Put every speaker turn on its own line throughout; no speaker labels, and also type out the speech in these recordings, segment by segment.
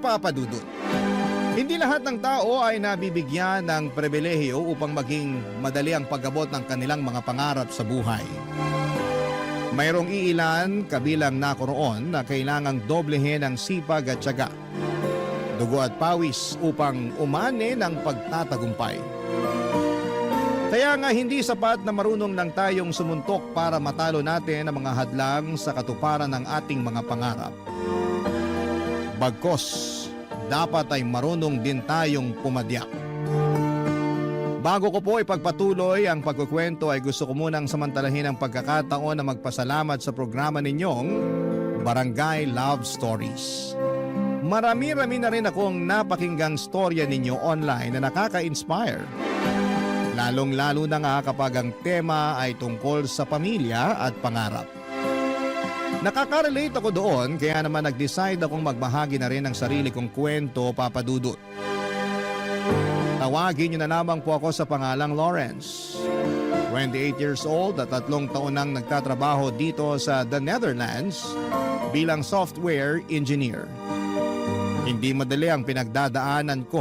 Papa Dudut. Hindi lahat ng tao ay nabibigyan ng pribilehiyo upang maging madali ang pag-abot ng kanilang mga pangarap sa buhay. Mayroong iilan kabilang nakoroon na kailangang doblehin ang sipag at tiyaga, dugo at pawis upang umani ng pagtatagumpay. Kaya nga hindi sapat na marunong lang tayong sumuntok para matalo natin ang mga hadlang sa katuparan ng ating mga pangarap. Bagkus, dapat ay marunong din tayong pumadyak. Bago ko po ipagpatuloy ang pagkukwento ay gusto ko munang samantalahin ang pagkakataon na magpasalamat sa programa ninyong Barangay Love Stories. Marami-rami na rin akong napakinggang storya ninyo online na nakaka-inspire. Lalong-lalo na nga kapag ang tema ay tungkol sa pamilya at pangarap. Nakaka-relate ako doon kaya naman nag-decide akong magbahagi na rin ng sarili kong kwento, Papa Dudut. Tawagin niyo na lamang po ako sa pangalang Lawrence. 28 years old at 3 taon nang nagtatrabaho dito sa The Netherlands bilang software engineer. Hindi madali ang pinagdadaanan ko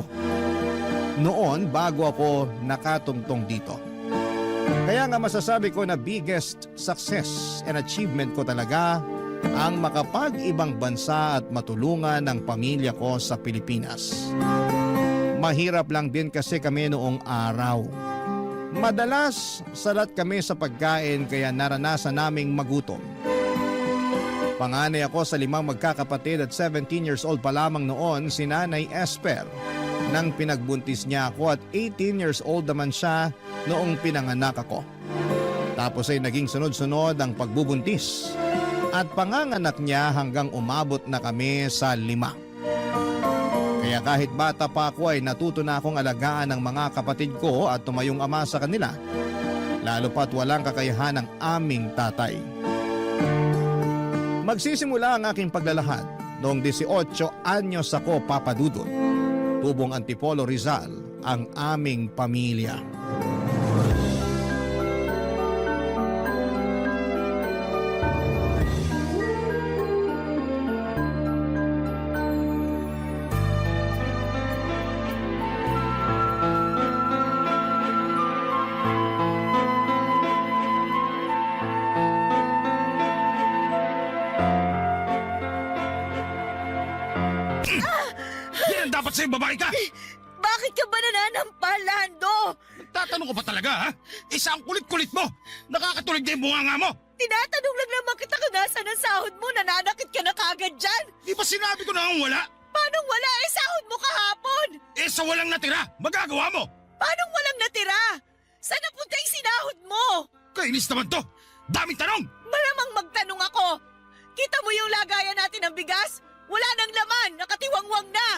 noon bago ako nakatungtong dito. Kaya nga masasabi ko na biggest success and achievement ko talaga ang makapag-ibang bansa at matulungan ang pamilya ko sa Pilipinas. Mahirap lang din kasi kami noong araw. Madalas salat kami sa pagkain kaya naranasan naming magutom. Panganay ako sa 5 magkakapatid at 17 years old pa lamang noon si Nanay Esper nang pinagbuntis niya ako at 18 years old naman siya noong pinanganak ako. Tapos ay naging sunod-sunod ang pagbubuntis at panganganak niya hanggang umabot na kami sa 5. Kaya kahit bata pa ako ay natuto na akong alagaan ng mga kapatid ko at tumayong ama sa kanila, lalo pat walang kakayahan ng aming tatay. Magsisimula ang aking paglalahad noong 18 anyos ako, Papa Dudut. Tubong Antipolo, Rizal ang aming pamilya.
Yan ang dapat sa'yo, babae ka!
Bakit ka ba nananampal, Lando?
Tatanong ko pa talaga, ha? Isa ang kulit-kulit mo! Nakakatulig na yung bunganga mo!
Tinatanong lang naman kita kung nasaan ang sahod mo, nananakit ka na kagad dyan.
Di ba sinabi ko na ang wala?
Paano wala eh sahod mo kahapon?
Eh sa walang natira, magagawa mo!
Paano walang natira? Saan napunta yung sinahod mo?
Kainis naman to! Daming tanong!
Malamang magtanong ako. Kita mo yung lagayan natin ng bigas? Wala nang laman, nakatiwangwang na.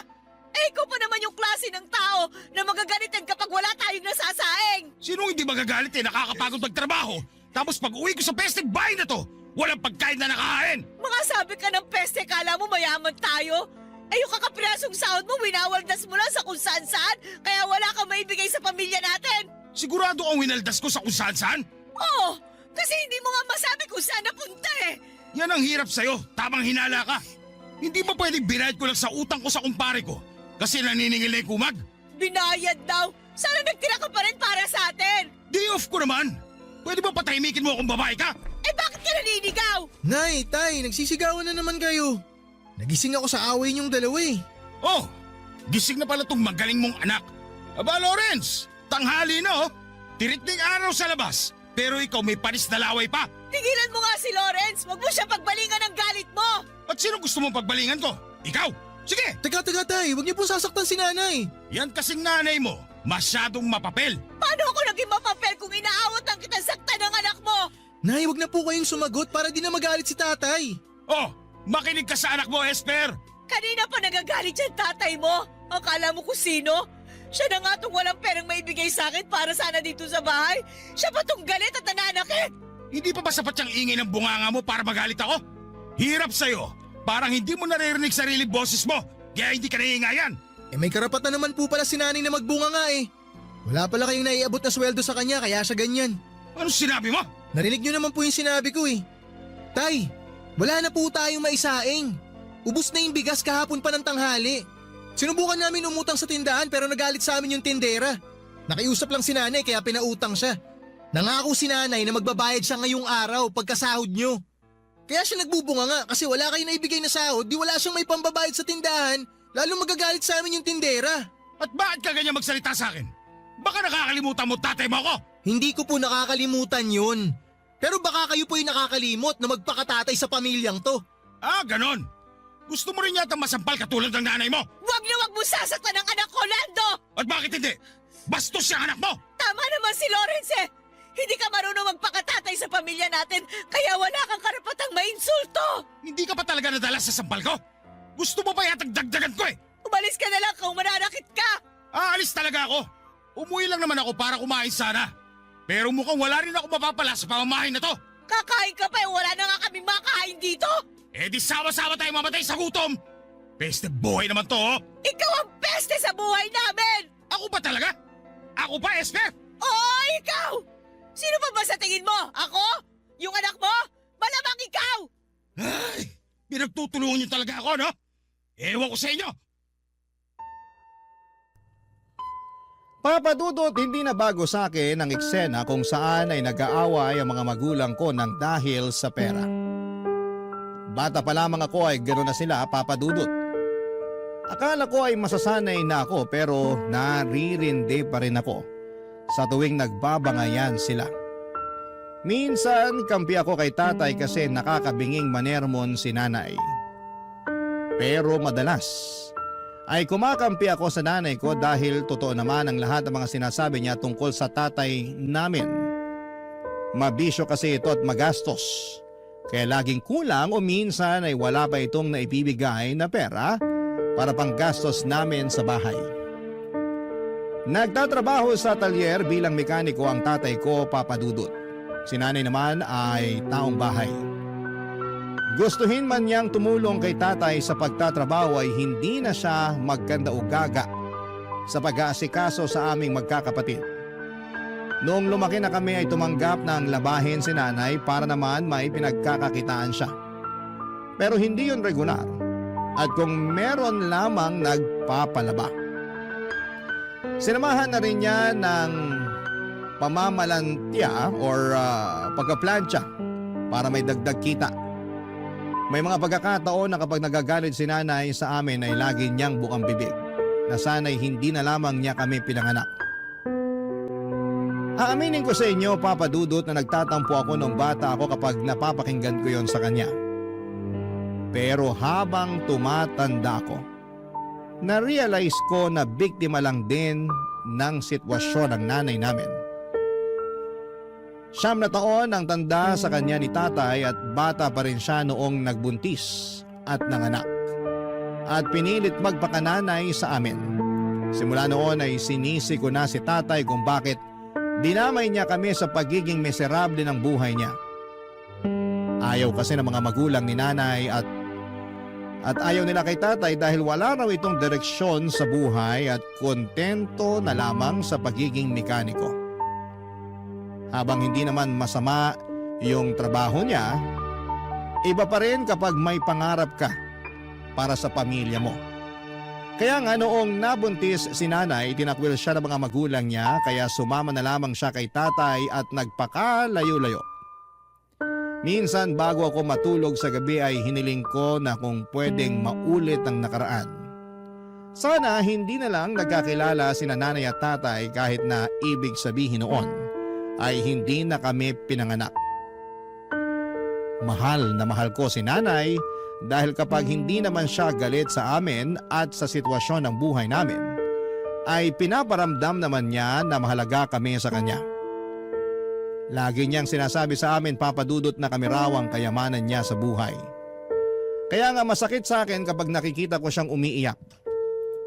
Eh, ikaw pa naman yung klase ng tao na magagalitan kapag wala tayong nasasaing.
Sinong hindi magagalit eh, nakakapagod magtrabaho? Tapos pag uwi ko sa pesteng bahay na to, walang pagkain na nakahain!
Mga sabi ka ng peste, kala mo mayaman tayo? Eh, yung kakapirasong sahod mo, winawaldas mo lang sa kung saan-saan, kaya wala kang maibigay sa pamilya natin.
Sigurado ang winaldas ko sa kung saan-saan?
Oo, kasi hindi mo nga masabi kung saan napunta eh.
Yan ang hirap sa'yo, tamang hinala ka. Hindi ba pwedeng binayad ko lang sa utang ko sa kumpare ko? Kasi naniningil na yung kumag?
Binayad daw. Sana nagtira ka pa rin para sa atin.
Day off ko naman! Pwede ba patahimikin mo akong babae ka?
Eh bakit ka naninigaw?
Nay, tay, nagsisigawan na naman kayo. Nagising ako sa away niyong dalawa eh.
Oh, gising na pala tong magaling mong anak. Aba Lawrence, tanghali na oh. Tirik ng araw sa labas, pero ikaw may panis na laway pa.
Tigilan mo nga si Lawrence. Huwag mo siya pagbalingan ng galit mo.
At sino gusto mong pagbalingan ko? Ikaw! Sige!
Teka, tay, huwag niyo pong sasaktan si nanay.
Yan kasing nanay mo, masyadong mapapel.
Paano ako naging mapapel kung inaawat ang kitang sakta ng anak mo?
Nay, huwag na po kayong sumagot para di na magalit si tatay.
Oh, makinig ka sa anak mo, Esper!
Kanina pa nagagalit yung tatay mo. Akala mo kung sino? Siya na nga itong walang perang maibigay sa akin para sana dito sa bahay. Siya pa itong galit at nananakit.
Hindi pa ba sapat yung ingay ng bunganga mo para magalit ako? Hirap sa'yo. Parang hindi mo naririnig sarili boses mo, kaya hindi ka naiingayan.
Eh may karapatan naman po pala si nanay na magbunga nga eh. Wala pala kayong naiabot na sweldo sa kanya kaya siya ganyan.
Ano sinabi mo?
Narinig niyo naman po yung sinabi ko eh. Tay, wala na po tayong maisaing. Ubus na yung bigas kahapon pa ng tanghali. Sinubukan namin umutang sa tindahan pero nagalit sa amin yung tindera. Nakiusap lang si nanay kaya pinautang siya. Nangako si nanay na magbabayad siya ngayong araw pagkasahod nyo. Kaya siya nagbubunga nga kasi wala kayo naibigay na sahod, di wala siyang may pambabayad sa tindahan, lalo magagalit sa amin yung tindera.
At bakit ka ganyan magsalita sa akin? Baka nakakalimutan mo tatay mo ako?
Hindi ko po nakakalimutan yun. Pero baka kayo po yung nakakalimot na magpakatatay sa pamilyang to.
Ah, ganon. Gusto mo rin yata masampal katulad ng nanay mo?
Wag na wag mo sasaktan ang anak ko, Lando!
At bakit hindi? Bastos yung anak mo!
Tama naman si Lawrence eh! Hindi ka marunong magpakatatay sa pamilya natin, kaya wala kang karapatang mainsulto!
Hindi ka pa talaga nadala sa sampal ko? Gusto mo pa yatang dagdagan ko eh!
Umalis ka na lang kung mananakit ka!
Aalis talaga ako. Umuwi lang naman ako para kumain sana. Pero mukhang wala rin ako mapapala sa pamamahay na to.
Kakain ka pa eh, wala na nga kaming makain dito!
Eh di sama-sama tayo mamatay sa gutom! Peste buhay naman to oh!
Ikaw ang peste sa buhay namin!
Ako ba talaga? Ako pa, Esther?
Oo, ikaw! Sino pa ba sa tingin mo? Ako? Yung anak mo? Malamang ikaw!
Ay, pinagtutulungan niyo talaga ako, no? Ewan ko sa inyo.
Papa Dudut, hindi na bago sa akin ang eksena kung saan ay nag-aaway ang mga magulang ko ng dahil sa pera. Bata pa lamang ako ay gano'n na sila, Papa Dudut. Akala ko ay masasanay na ako pero naririndi pa rin ako sa tuwing nagbabangayan sila. Minsan kampi ako kay tatay kasi nakakabinging manermon si nanay. Pero madalas ay kumakampi ako sa nanay ko dahil totoo naman ang lahat ng mga sinasabi niya tungkol sa tatay namin. Mabisyo kasi ito at magastos. Kaya laging kulang o minsan ay wala pa itong naibibigay na pera para panggastos namin sa bahay. Nagtatrabaho sa talyer bilang mekaniko ang tatay ko, Papa Dudut. Si nanay naman ay taong bahay. Gustuhin man niyang tumulong kay tatay sa pagtatrabaho ay hindi na siya magkanda o gaga sa pag-aasikaso sa aming magkakapatid. Noong lumaki na kami ay tumanggap na ang labahin si nanay para naman may pinagkakakitaan siya. Pero hindi yun regular at kung meron lamang nagpapalaba. Sinamahan na rin niya ng pamamalantya or pagkaplantya para may dagdag kita. May mga pagkakataon na kapag nagagalit si nanay sa amin ay lagi niyang bukang bibig na sana'y hindi na lamang niya kami pinanganak. Aaminin ko sa inyo, Papa Dudut, na nagtatampo ako nung bata ako kapag napapakinggan ko yon sa kanya. Pero habang tumatanda ko, na-realize ko na biktima lang din ng sitwasyon ng nanay namin. 9 na taon ang tanda sa kanya ni tatay at bata pa rin siya noong nagbuntis at nanganak. At pinilit magpakananay sa amin. Simula noon ay sinisi ko na si tatay kung bakit dinamay niya kami sa pagiging miserable ng buhay niya. Ayaw kasi ng mga magulang ni nanay at ayaw nila kay tatay dahil wala raw itong direksyon sa buhay at kontento na lamang sa pagiging mekaniko. Habang hindi naman masama yung trabaho niya, iba pa rin kapag may pangarap ka para sa pamilya mo. Kaya nga noong nabuntis si nanay, tinakwil siya ng mga magulang niya kaya sumama na lamang siya kay tatay at nagpakalayo-layo. Minsan bago ako matulog sa gabi ay hiniling ko na kung pwedeng maulit ang nakaraan. Sana hindi na lang nagkakilala sina nanay at tatay kahit na ibig sabihin noon ay hindi na kami pinanganak. Mahal na mahal ko si nanay dahil kapag hindi naman siya galit sa amin at sa sitwasyon ng buhay namin, ay pinaparamdam naman niya na mahalaga kami sa kanya. Lagi niyang sinasabi sa amin, Papa Dudut, na kami raw ang kayamanan niya sa buhay. Kaya nga masakit sa akin kapag nakikita ko siyang umiiyak.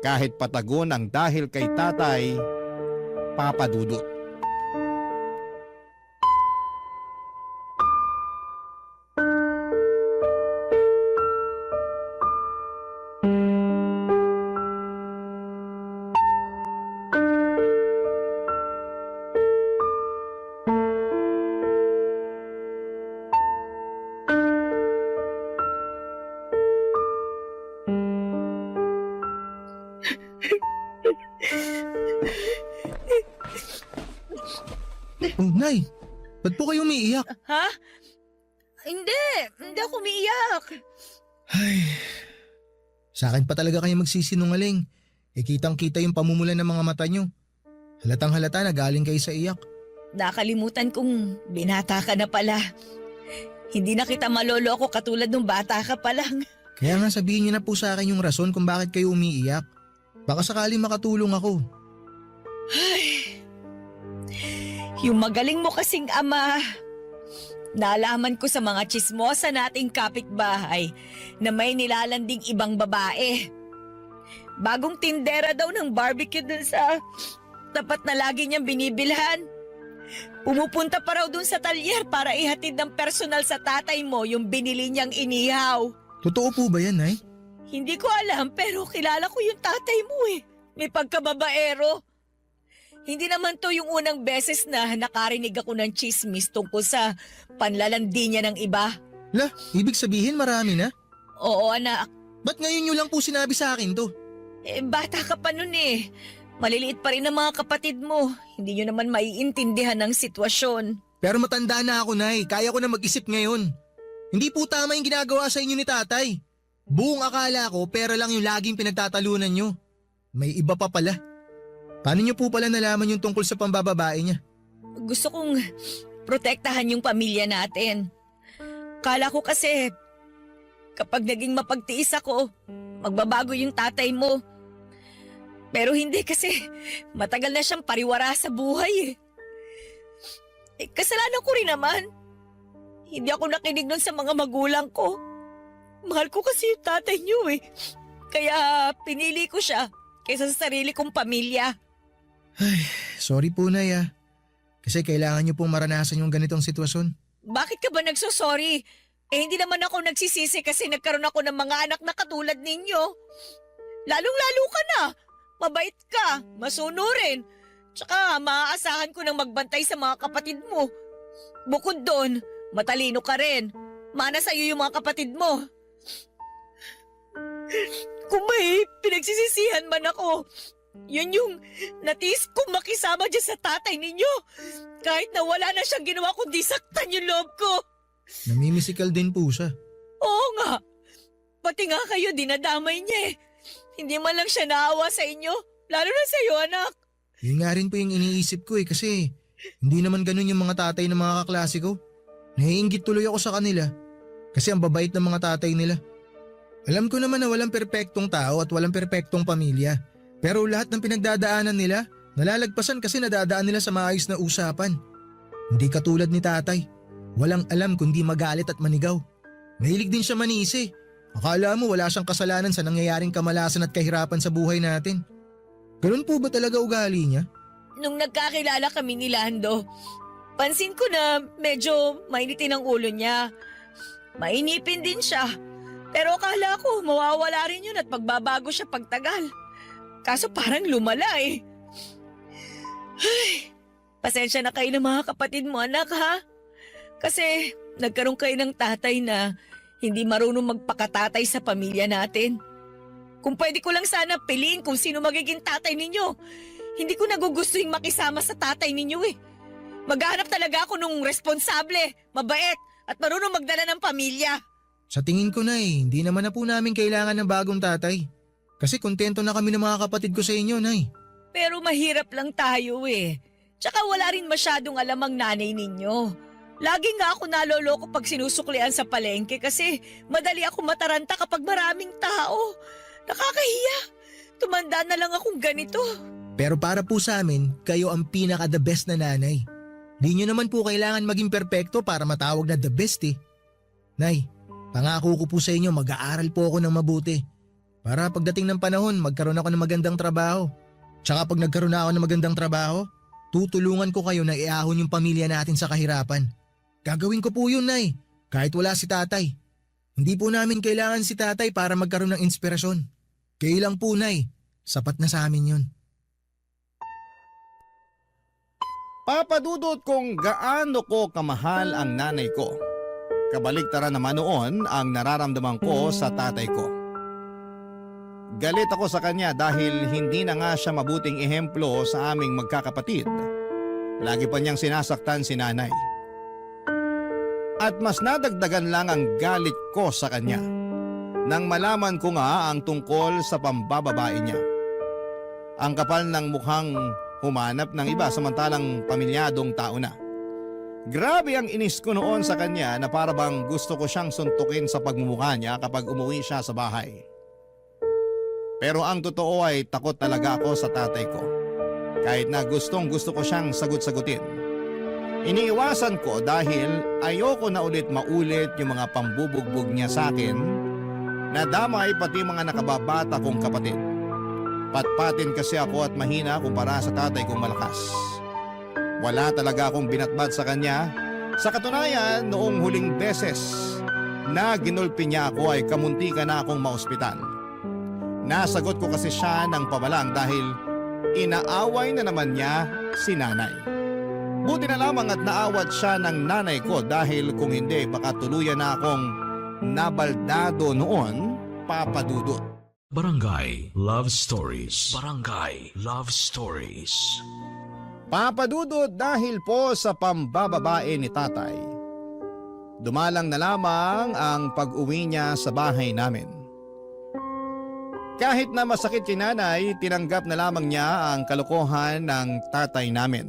Kahit patagon ang dahil kay tatay, Papa Dudut.
Oh, Nay, ba't po kayo umiiyak?
Ha? Hindi ako umiiyak.
Ay, sa akin pa talaga kayo magsisinungaling. Kitang-kita yung pamumulan ng mga mata nyo. Halatang halata na galing kayo sa iyak.
Nakalimutan kong binata ka na pala. Hindi na kita malolo ako katulad nung bata ka pa lang.
Kaya nga sabihin niyo na po sa akin yung rason kung bakit kayo umiiyak. Baka sakaling makatulong ako.
Yung magaling mo kasing ama. Naalaman ko sa mga tsismosa nating kapitbahay na may nilalanding ibang babae. Bagong tindera daw ng barbecue dun sa tapat na lagi niyang binibilhan. Pumupunta pa raw dun sa talyer para ihatid ng personal sa tatay mo yung binili niyang inihaw.
Totoo po ba yan, Nay?
Hindi ko alam pero kilala ko yung tatay mo eh. May pagkababaero. Hindi naman to yung unang beses na nakarinig ako ng chismis tungkol sa panlalandi niya ng iba.
La, ibig sabihin marami na?
Oo anak,
Ba't ngayon nyo lang po sinabi sa akin to?
bata ka pa nun eh. Maliliit pa rin ang mga kapatid mo. Hindi nyo naman maiintindihan ang sitwasyon.
Pero matanda na ako, Nay. Kaya ko na mag-isip ngayon. Hindi po tama yung ginagawa sa inyo ni tatay. Buong akala ko pera lang yung laging pinagtatalunan nyo. May iba pa pala. Paano nyo po pala nalaman yung tungkol sa pambababae niya?
Gusto kong protektahan yung pamilya natin. Kala ko kasi kapag naging mapagtiis ako, magbabago yung tatay mo. Pero hindi kasi matagal na siyang pariwara sa buhay eh. Kasalanan ko rin naman. Hindi ako nakinig nun sa mga magulang ko. Mahal ko kasi yung tatay niyo eh. Kaya pinili ko siya kaysa sa sarili kong pamilya.
Sorry po, Nay ah. Kasi kailangan nyo pong maranasan yung ganitong sitwasyon.
Bakit ka ba nagsosorry? Hindi naman ako nagsisisi kasi nagkaroon ako ng mga anak na katulad ninyo. Lalong-lalo ka na. Mabait ka, masunurin. Tsaka maaasahan ko nang magbantay sa mga kapatid mo. Bukod doon, matalino ka rin. Mana sa'yo yung mga kapatid mo. Kung may pinagsisisihan man ako, yun yung natiis kong makisama dyan sa tatay ninyo. Kahit na wala na siyang ginawa kundi saktan yung loob ko.
Namimisikal din po siya.
Oo nga. Pati nga kayo dinadamay niya eh. Hindi man lang siya naawa sa inyo. Lalo na sa'yo, anak.
Yun nga rin po yung iniisip ko kasi hindi naman ganun yung mga tatay ng mga kaklase ko. Naiinggit tuloy ako sa kanila kasi ang babait ng mga tatay nila. Alam ko naman na walang perpektong tao at walang perpektong pamilya. Pero lahat ng pinagdadaanan nila, nalalagpasan kasi nadadaan nila sa maayos na usapan. Hindi katulad ni tatay. Walang alam kundi magalit at manigaw. Mahilig din siya manisi. Akala mo wala siyang kasalanan sa nangyayaring kamalasan at kahirapan sa buhay natin. Ganun po ba talaga ugali niya?
Nung nagkakilala kami ni Lando, pansin ko na medyo mainitin ang ulo niya. Mainipin din siya. Pero akala ko mawawala rin yun at magbabago siya pagtagal. Kaso parang lumala eh. Ay, pasensya na kayo ng mga kapatid mo, anak ha? Kasi nagkaroon kayo ng tatay na hindi marunong magpakatatay sa pamilya natin. Kung pwede ko lang sana piliin kung sino magiging tatay ninyo. Hindi ko nagugustuhin makisama sa tatay ninyo eh. Maghahanap talaga ako nung responsable, mabait at marunong magdala ng pamilya.
Sa tingin ko na hindi naman na po namin kailangan ng bagong tatay. Kasi kontento na kami ng mga kapatid ko sa inyo, Nay.
Pero mahirap lang tayo eh. Tsaka wala rin masyadong alam ang nanay ninyo. Lagi nga ako naloloko pag sinusuklian sa palengke kasi madali ako mataranta kapag maraming tao. Nakakahiya. Tumanda na lang akong ganito.
Pero para po sa amin, kayo ang pinaka-the best na nanay. Di nyo naman po kailangan maging perpekto para matawag na the best eh. Nay, pangako ko po sa inyo mag-aaral po ako ng mabuti. Para pagdating ng panahon magkaroon ako ng magandang trabaho. Tsaka pag nagkaroon ako ng magandang trabaho, tutulungan ko kayo na iahon yung pamilya natin sa kahirapan. Gagawin ko po yun, Nay, kahit wala si tatay. Hindi po namin kailangan si tatay para magkaroon ng inspirasyon. Kayo lang po, Nay. Sapat na sa amin yun.
Papadudot kung gaano ko kamahal ang nanay ko. Kabaligtaran naman noon ang nararamdaman ko sa tatay ko. Galit ako sa kanya dahil hindi na nga siya mabuting ehemplo sa aming magkakapatid. Lagi pa niyang sinasaktan si nanay. At mas nadagdagan lang ang galit ko sa kanya nang malaman ko nga ang tungkol sa pambababae niya. Ang kapal ng mukhang humanap ng iba samantalang pamilyadong tao na. Grabe ang inis ko noon sa kanya na para bang gusto ko siyang suntukin sa pagmumukha niya kapag umuwi siya sa bahay. Pero ang totoo ay takot talaga ako sa tatay ko. Kahit na gustong gusto ko siyang sagot-sagutin. Iniiwasan ko dahil ayoko na ulit maulit yung mga pambubugbog niya sa akin na damay pati mga nakababata kong kapatid. Patpatin kasi ako at mahina kumpara sa tatay kong malakas. Wala talaga akong binatbat sa kanya. Sa katunayan, noong huling beses na ginulpi niya ako ay kamuntikan na akong maospital. Nasagot ko kasi siya ng pabalang dahil inaaway na naman niya si nanay. Buti na lamang at naawat siya ng nanay ko dahil kung hindi baka tuluyan na akong nabaldado noon, Papa Dudut.
Barangay Love Stories. Barangay Love Stories.
Papa Dudut, dahil po sa pambababae ni tatay, dumalang na lamang ang pag-uwi niya sa bahay namin. Kahit na masakit kay nanay, tinanggap na lamang niya ang kalokohan ng tatay namin.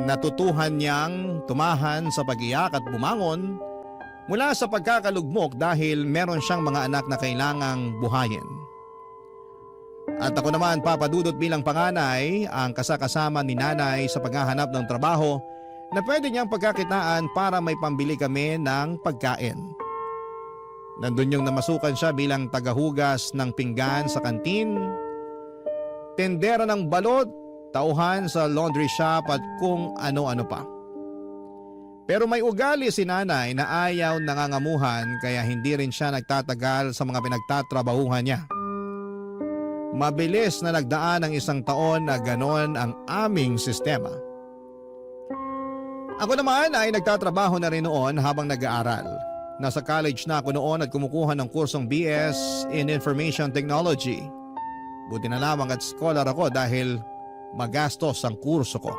Natutuhan niyang tumahan sa pag-iyak at bumangon mula sa pagkakalugmok dahil meron siyang mga anak na kailangang buhayin. At ako naman, Papa Dudut, bilang panganay, ang kasakasama ni nanay sa paghahanap ng trabaho na pwede niyang pagkakitaan para may pambili kami ng pagkain. Nandun yung namasukan siya bilang tagahugas ng pinggan sa kantin, tendera ng balot, tauhan sa laundry shop at kung ano-ano pa. Pero may ugali si nanay na ayaw nangangamuhan kaya hindi rin siya nagtatagal sa mga pinagtatrabahuhan niya. Mabilis na nagdaan ang 1 taon na ganon ang aming sistema. Ako naman ay nagtatrabaho na rin noon habang nag-aaral. Nasa college na ako noon at kumukuha ng kursong BS in Information Technology. Buti na lamang at scholar ako dahil magastos ang kurso ko.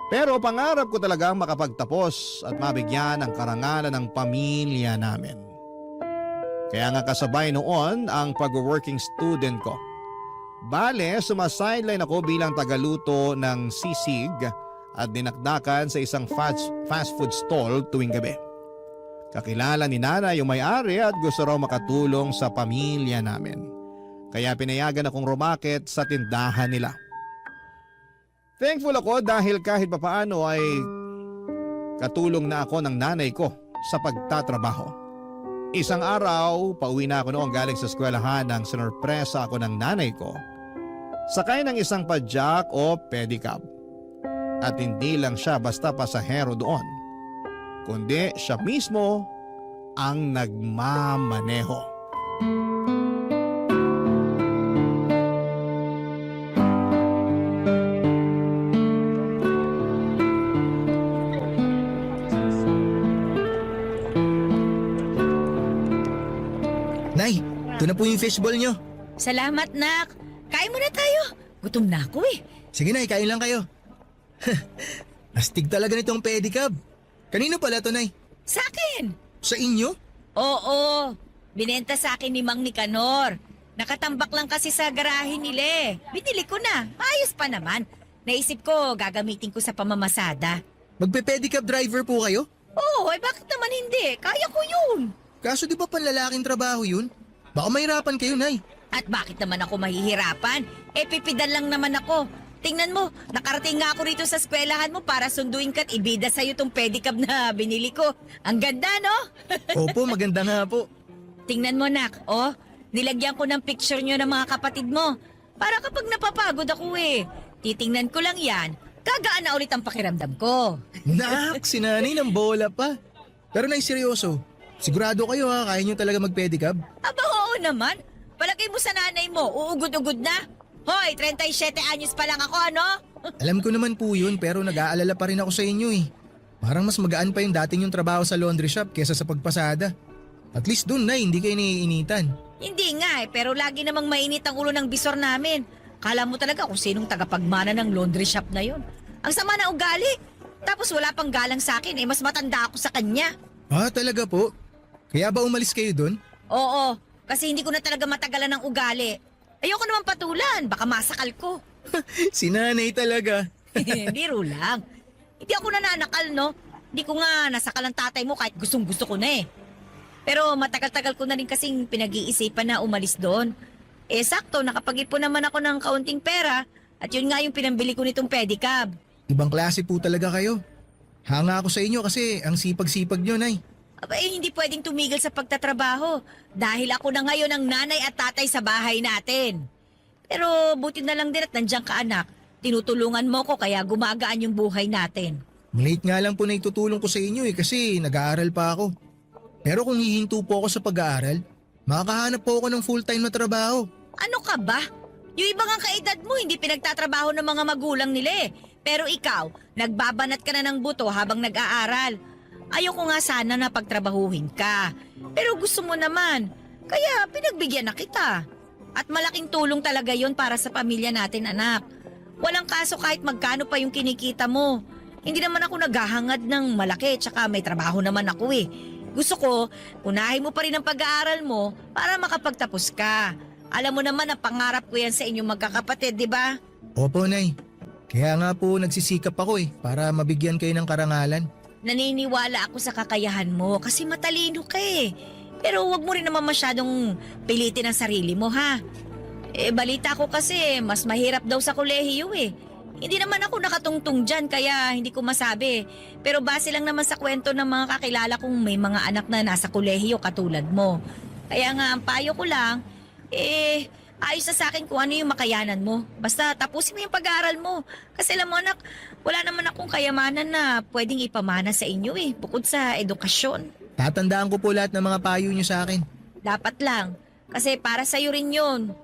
Pero pangarap ko talagang makapagtapos at mabigyan ng karangalan ng pamilya namin. Kaya nga kasabay noon ang pag-working student ko. Bale, sumasideline ako bilang tagaluto ng sisig at dinakdakan sa isang fast food stall tuwing gabi. Kakilala ni nanay yung may-ari at gusto raw makatulong sa pamilya namin. Kaya pinayagan akong rumakit sa tindahan nila. Thankful ako dahil kahit papaano ay katulong na ako ng nanay ko sa pagtatrabaho. Isang araw, pauwi na ako noong galing sa eskwelahan nang sinurpresa ako ng nanay ko. Sakay ng isang padyak o pedicab. At hindi lang siya basta pasahero doon, kundi siya mismo ang nagmamaneho.
Nay, ito na po yung fishball nyo.
Salamat, nak. Kain muna tayo. Gutom na ako eh.
Sige Nay, kain lang kayo. Astig talaga nitong pedicab. Kanino pala to, Nay?
Sa akin.
Sa inyo?
Oo. Binenta sa akin ni Mang Nicanor. Nakatambak lang kasi sa garahe nila eh. Binili ko na. Ayos pa naman. Naisip ko, gagamitin ko sa pamamasada.
Magpe-pedicab driver po kayo?
Oo, eh bakit naman hindi? Kaya ko yun.
Kaso di ba panlalaking trabaho yun? Baka mahirapan kayo, Nay.
At bakit naman ako mahihirapan? Eh pipidan lang naman ako. Tingnan mo, nakarating nga ako rito sa eskwelahan mo para sunduin ka't ibida sa'yo tong pedicab na binili ko. Ang ganda, no?
Opo, maganda nga po.
Tingnan mo, nak. Oh, nilagyan ko ng picture nyo ng mga kapatid mo. Para kapag napapagod ako eh. Titingnan ko lang yan. Gagaan na ulit ang pakiramdam ko.
Nak, si nanay ng bola pa. Pero Nay, seryoso. Sigurado kayo ha, kaya nyo talaga mag-pedicab?
Aba, oo naman. Palagay mo sa nanay mo, uugod-ugod na. Hoy, 37 anyos pa lang ako, ano?
Alam ko naman po yun, pero nag-aalala pa rin ako sa inyo eh. Parang mas magaan pa yung dating yung trabaho sa laundry shop kesa sa pagpasada. At least dun, Nay, hindi kayo naiinitan.
Hindi nga pero lagi namang mainit ang ulo ng bisor namin. Kala mo talaga kung sinong tagapagmana ng laundry shop na yon. Ang sama na ugali. Tapos wala pang galang sa akin mas matanda ako sa kanya.
Ah, talaga po? Kaya ba umalis kayo doon?
Oo, kasi hindi ko na talaga matagalan ng ugali. Ayoko naman patulan, baka masakal ko.
Si nanay talaga.
Biro lang. Hindi ako nananakal, no? Hindi ko nga nasakal ang tatay mo kahit gustong gusto ko na eh. Pero matagal-tagal ko na rin kasing pinag-iisipan na umalis doon. Sakto, nakapag-ipon naman ako ng kaunting pera at yun nga yung pinambili ko nitong pedicab.
Ibang klase po talaga kayo. Hanga ako sa inyo kasi ang sipag-sipag nyo, Nay.
Aba hindi pwedeng tumigil sa pagtatrabaho dahil ako na ngayon ang nanay at tatay sa bahay natin. Pero buti na lang din at nandiyan ka anak. Tinutulungan mo ko kaya gumagaan yung buhay natin.
Late nga lang po na itutulong ko sa inyo kasi nag-aaral pa ako. Pero kung hihinto po ako sa pag-aaral, makakahanap po ako ng full-time na trabaho.
Ano ka ba? Yung ibang ang kaedad mo hindi pinagtatrabaho ng mga magulang nila eh. Pero ikaw, nagbabanat ka na ng buto habang nag-aaral. Ayoko nga sana na pagtrabahuhin ka. Pero gusto mo naman. Kaya pinagbigyan na kita. At malaking tulong talaga yon para sa pamilya natin anak. Walang kaso kahit magkano pa yung kinikita mo. Hindi naman ako naghahangad ng malaki tsaka may trabaho naman ako eh. Gusto ko, unahin mo pa rin ang pag-aaral mo para makapagtapos ka. Alam mo naman na pangarap ko yan sa inyong magkakapatid, di ba?
Opo, Nay. Kaya nga po nagsisikap ako para mabigyan kayo ng karangalan.
Naniniwala ako sa kakayahan mo kasi matalino ka eh. Pero wag mo rin naman masyadong pilitin ang sarili mo ha. Balita ko kasi mas mahirap daw sa kolehiyo eh. Hindi naman ako nakatungtong dyan kaya hindi ko masabi. Pero base lang naman sa kwento ng mga kakilala kong may mga anak na nasa kolehiyo katulad mo. Kaya nga ang payo ko lang, ayos na sa akin kung ano yung makayanan mo. Basta tapusin mo yung pag-aaral mo. Kasi alam mo anak, wala naman akong kayamanan na pwedeng ipamana sa inyo eh, bukod sa edukasyon.
Tatandaan ko po lahat ng mga payo nyo sa akin.
Dapat lang, kasi para sa'yo rin yun.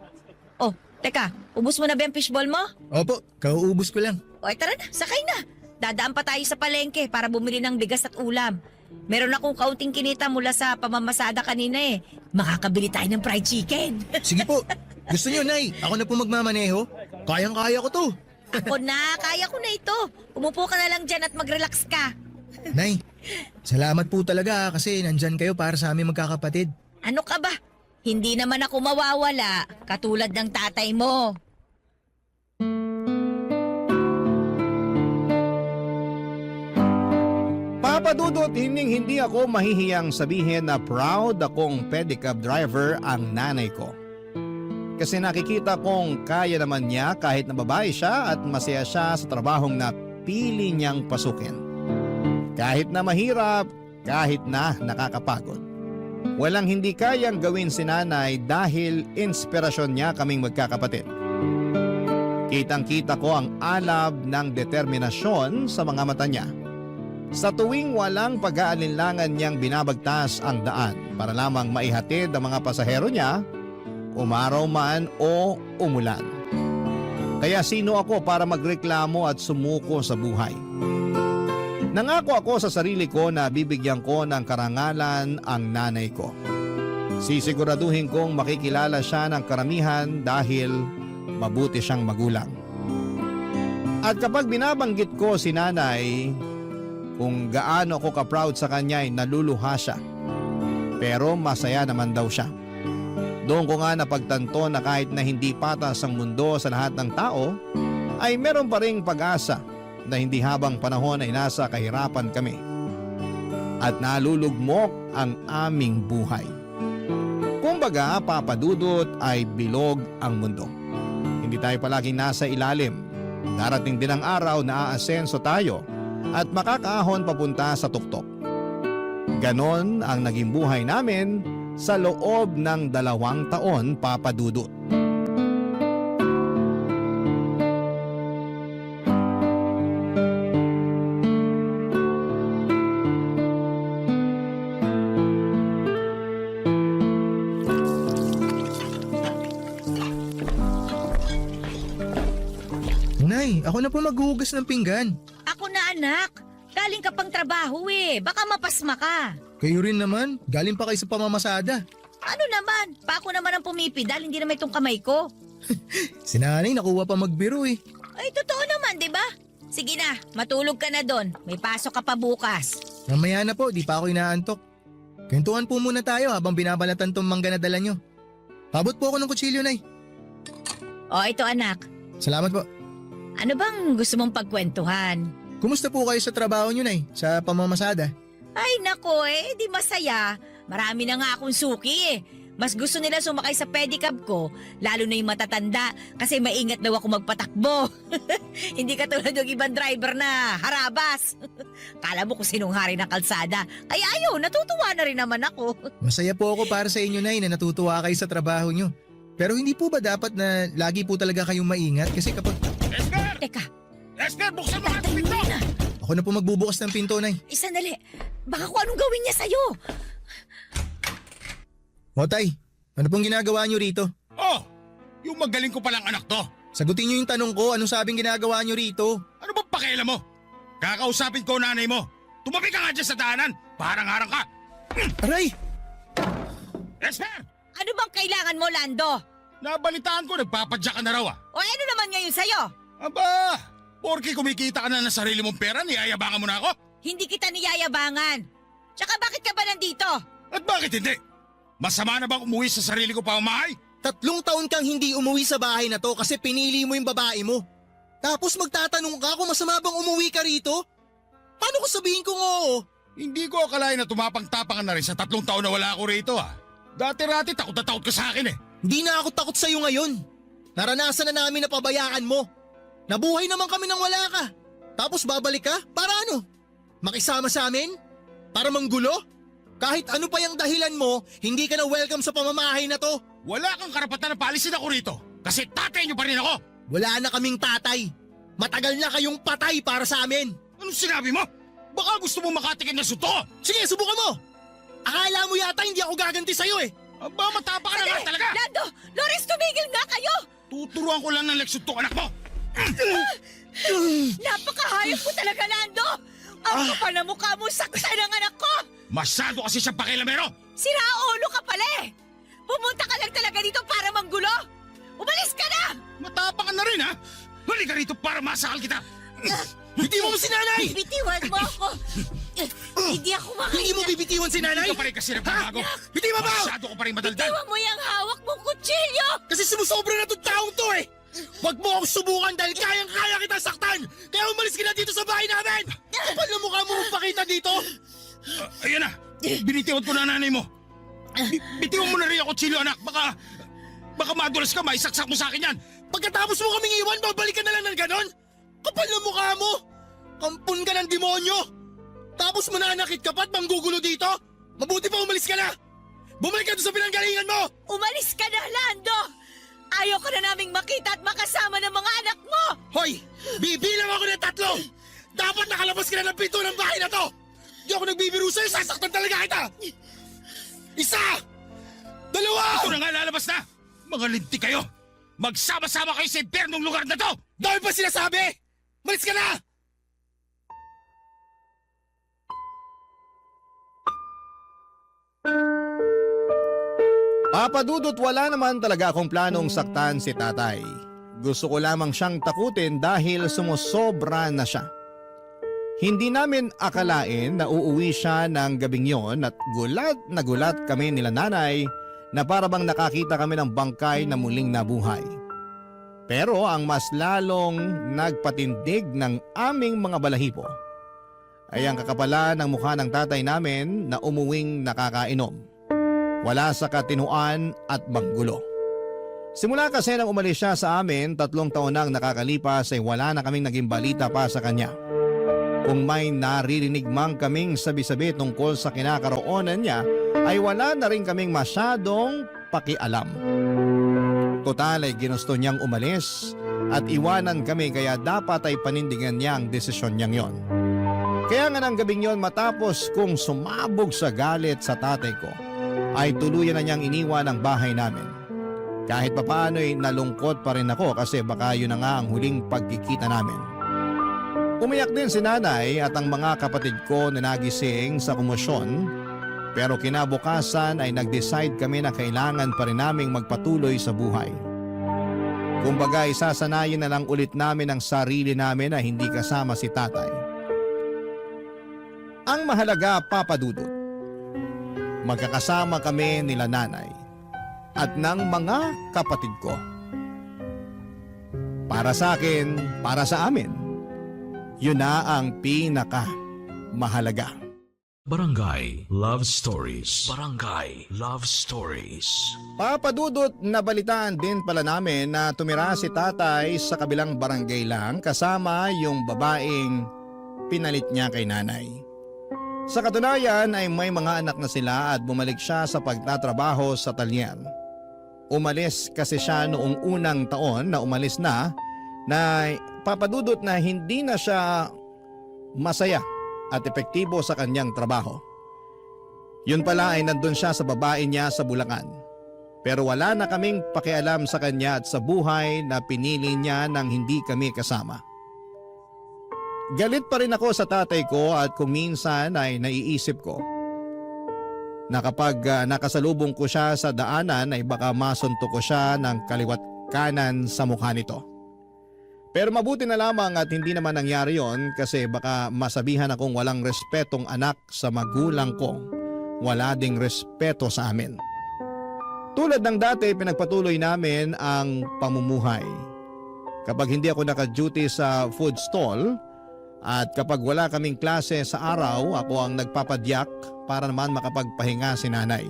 Oh, teka, ubus mo na ba yung fishball mo?
Opo, kauubos ko lang.
O tara na, sakay na. Dadaan pa tayo sa palengke para bumili ng bigas at ulam. Meron akong kaunting kinita mula sa pamamasada kanina eh. Makakabili tayo ng fried chicken.
Sige po. Gusto nyo, Nay? Ako na po magmamaneho? Kayang-kaya ko to.
Ako na, kaya ko na ito. Umupo ka na lang dyan at mag-relax ka.
Nay, salamat po talaga kasi nandyan kayo para sa aming magkakapatid.
Ano ka ba? Hindi naman ako mawawala, katulad ng tatay mo.
Papa Dudut, hindi ako mahihiyang sabihin na proud akong pedicab driver ang nanay ko. Kasi nakikita kong kaya naman niya kahit na babae siya at masaya siya sa trabahong na pili niyang pasukin. Kahit na mahirap, kahit na nakakapagod. Walang hindi kayang gawin si nanay dahil inspirasyon niya kaming magkakapatid. Kitang-kita ko ang alab ng determinasyon sa mga mata niya. Sa tuwing walang pag-aalinlangan niyang binabagtas ang daan para lamang maihatid ang mga pasahero niya, umaraw man o umulan. Kaya sino ako para magreklamo at sumuko sa buhay? Nangako ako sa sarili ko na bibigyan ko ng karangalan ang nanay ko. Sisiguraduhin kong makikilala siya ng karamihan dahil mabuti siyang magulang. At kapag binabanggit ko si nanay, kung gaano ako ka-proud sa kanya ay naluluha siya. Pero masaya naman daw siya. Doon ko nga napagtanto na kahit na hindi patas ang mundo sa lahat ng tao, ay meron pa ring pag-asa na hindi habang panahon ay nasa kahirapan kami. At nalulugmok ang aming buhay. Kumbaga, Papa Dudut, ay bilog ang mundo. Hindi tayo palaging nasa ilalim. Darating din ang araw na aasenso tayo at makakaahon papunta sa tuktok. Ganon ang naging buhay namin sa loob ng 2 taon, Papa Dudut.
Nay, ako na po maghuhugas ng pinggan.
Ako na anak, galing ka pang trabaho eh, baka mapasma ka.
Kayo rin naman, galing pa kayo sa pamamasada.
Ano naman? Pa ako naman ang pumipidal, hindi naman itong kamay ko.
Si nanay nakuha pa magbiro eh.
Ay, totoo naman, di ba? Sige na, matulog ka na doon. May pasok ka pa bukas.
Mamaya na po, di pa ako inaantok. Kwentuhan po muna tayo habang binabalatan tong mangga na dala nyo. Pabot po ako ng kutsilyo, Nay.
O, ito anak.
Salamat po.
Ano bang gusto mong pagkwentuhan?
Kumusta po kayo sa trabaho nyo, Nay? Sa pamamasada?
Ay, nako di masaya. Marami na nga akong suki eh. Mas gusto nila sumakay sa pedicab ko, lalo na yung matatanda, kasi maingat daw ako magpatakbo. Hindi katulad yung ibang driver na harabas. Kala mo kung sinong hari ng kalsada. Ay ayaw, natutuwa na rin naman ako.
Masaya po ako para sa inyo, Nay, na natutuwa kayo sa trabaho nyo. Pero hindi po ba dapat na lagi po talaga kayong maingat? Kasi kapag...
Esmer!
Teka,
Esmer, buksan mo nga itong pinto!
Ako na po magbubukas ng pinto, Nay.
isanali. Baka kung anong gawin niya sa'yo.
O, Tay, ano pong ginagawa nyo rito?
Oh, yung magaling ko palang anak to.
Sagutin nyo yung tanong ko, anong sabing ginagawa nyo rito?
Ano ba pakialam mo? Kakausapin ko nanay mo. Tumabi ka nga dyan sa daanan. Parang-harang ka.
Aray!
Esmer!
Ano bang kailangan mo, Lando?
Nabalitaan ko, nagpapadya ka na raw ah.
O ano naman ngayon sa'yo?
Aba, porke kumikita ka na ng sarili mong pera, niyayabangan mo na ako?
Hindi kita niyayabangan. Tsaka bakit ka ba nandito?
At bakit hindi? Masama na bang umuwi sa sarili ko pamamahay?
3 taon kang hindi umuwi sa bahay na to kasi pinili mo yung babae mo. Tapos magtatanong ka kung masama bang umuwi ka rito? Paano ko sabihin kong oo?
Hindi ko akalain na tumapang-tapangan na rin sa 3 taon na wala ako rito ah. Dati-rati takot na takot ka sa akin eh.
Hindi na ako takot sa'yo ngayon. Naranasan na namin na pabayaan mo. Nabuhay naman kami nang wala ka. Tapos babalik ka? Para ano? Makisama sa amin? Para manggulo? Kahit ano pa yung dahilan mo, hindi ka na welcome sa pamamahay na to.
Wala kang karapatan na paalisin ako rito. Kasi tatay niyo pa rin ako.
Wala na kaming tatay. Matagal na kayong patay para sa amin.
Anong sinabi mo? Baka gusto mo makatikim na suto ko.
Sige, subukan mo. Akala mo yata hindi ako gaganti sa'yo eh.
Aba, matapa ka na lang talaga.
Lando! Loris, tumigil nga kayo!
Tuturuan ko lang ng leksyon to anak mo.
Napakahayop mo talaga, Lando! Ang kapal na mukha mo, sakta ng anak ko!
Masyado kasi siyang pakilamero.
Sira ulo ka pala eh! Pumunta ka lang talaga dito para manggulo! Umalis ka na!
Matapa ka na rin ha. Halika rito para masakal kita.
Bitiwan mo si nanay!
Bitiwan mo ako! Hindi ako
Hindi mo
makahinga!
bibitiwan si nanay?
Hindi ka pa rin kasi nagbabago.
Bitiwan mo!
Masyado ko pa rin madaldal.
Bitiwan mo yung hawak mong kutsilyo!
Kasi sumusobra na itong taong to eh! Huwag mo akong subukan dahil kayang-kaya kita saktan! Kaya umalis ka na dito sa bahay namin! Kapal na mukha mo magpakita dito!
Ayan na. Binitiwan ko na nanay mo. Bitiwan mo na rin ako, Chilo anak. Baka madulas ka, maisaksak mo sa akin yan.
Pagkatapos mo kaming iwan, babalik ka na lang ng ganon? Kapal na mukha mo! Kampun ka ng demonyo! Tapos mananakit ka pa at manggugulo dito? Mabuti pa umalis ka na! Bumalik ka doon sa pinanggalingan mo!
Umalis ka na, Lando! Ayaw ka na naming makita at makasama ng mga anak mo!
Hoy! Bibilang ako ng 3! Dapat nakalabas ka na ng pinto ng bahay na to! Di ako nagbibiro sa'yo, sasaktan talaga kita! 1! 2!
Ito na nga lalabas na. Mga linti kayo. Magsama-sama kayo sa impernong lugar na to.
Dahil pa sinasabi! Malis ka na!
Papadudot wala naman talaga akong planong saktan si tatay. Gusto ko lamang siyang takutin dahil sumusobra na siya. Hindi namin akalain na uuwi siya ng gabing yon at gulat na gulat kami nila nanay na parabang nakakita kami ng bangkay na muling nabuhay. Pero ang mas lalong nagpatindig ng aming mga balahibo ay ang kakapalan ng mukha ng tatay namin na umuwing nakakainom. Wala sa katinuan at manggulo. Simula kasi nang umalis siya sa amin, 3 taon nang nakakalipas ay wala na kaming naging balita pa sa kanya. Kung may naririnig mang kaming sabi-sabi tungkol sa kinakaroonan niya, ay wala na rin kaming masyadong pakialam. Total ay ginusto niyang umalis at iwanan kami kaya dapat ay panindigan niya ang desisyon niyang yon. Kaya nga ng gabing yon matapos kong sumabog sa galit sa tatay ko, ay tuluyan na niyang iniwan ang bahay namin. Kahit papaano'y nalungkot pa rin ako kasi baka yun na nga ang huling pagkikita namin. Umiyak din si nanay at ang mga kapatid ko na nagising sa komosyon Pero kinabukasan ay nag-decide kami na kailangan pa rin naming magpatuloy sa buhay. Kumbaga, isasanayin na lang ulit namin ang sarili namin na hindi kasama si tatay. Ang mahalaga, Papa Dudut, magkakasama kami nila nanay at ng mga kapatid ko. Para sa akin, para sa amin, yun na ang pinaka mahalaga.
Barangay Love Stories. Barangay Love Stories.
Papadudot, nabalitaan din pala namin na tumira si tatay sa kabilang barangay lang kasama yung babaeng pinalit niya kay nanay. Sa katunayan ay may mga anak na sila at bumalik siya sa pagtatrabaho sa talyer. Umalis kasi siya noong unang taon na umalis na papadudot na hindi na siya masaya at epektibo sa kanyang trabaho. Yun pala ay nandun siya sa babae niya sa Bulacan. Pero wala na kaming pakialam sa kanya at sa buhay na pinili niya nang hindi kami kasama. Galit pa rin ako sa tatay ko at kung minsan ay naiisip ko na kapag nakasalubong ko siya sa daanan ay baka masuntok ko siya ng kaliwat kanan sa mukha nito. Pero mabuti na lamang at hindi naman nangyari yon kasi baka masabihan akong walang respetong anak sa magulang ko. Wala ding respeto sa amin. Tulad ng dati, pinagpatuloy namin ang pamumuhay. Kapag hindi ako naka-duty sa food stall at kapag wala kaming klase sa araw, ako ang nagpapadyak para naman makapagpahinga si nanay.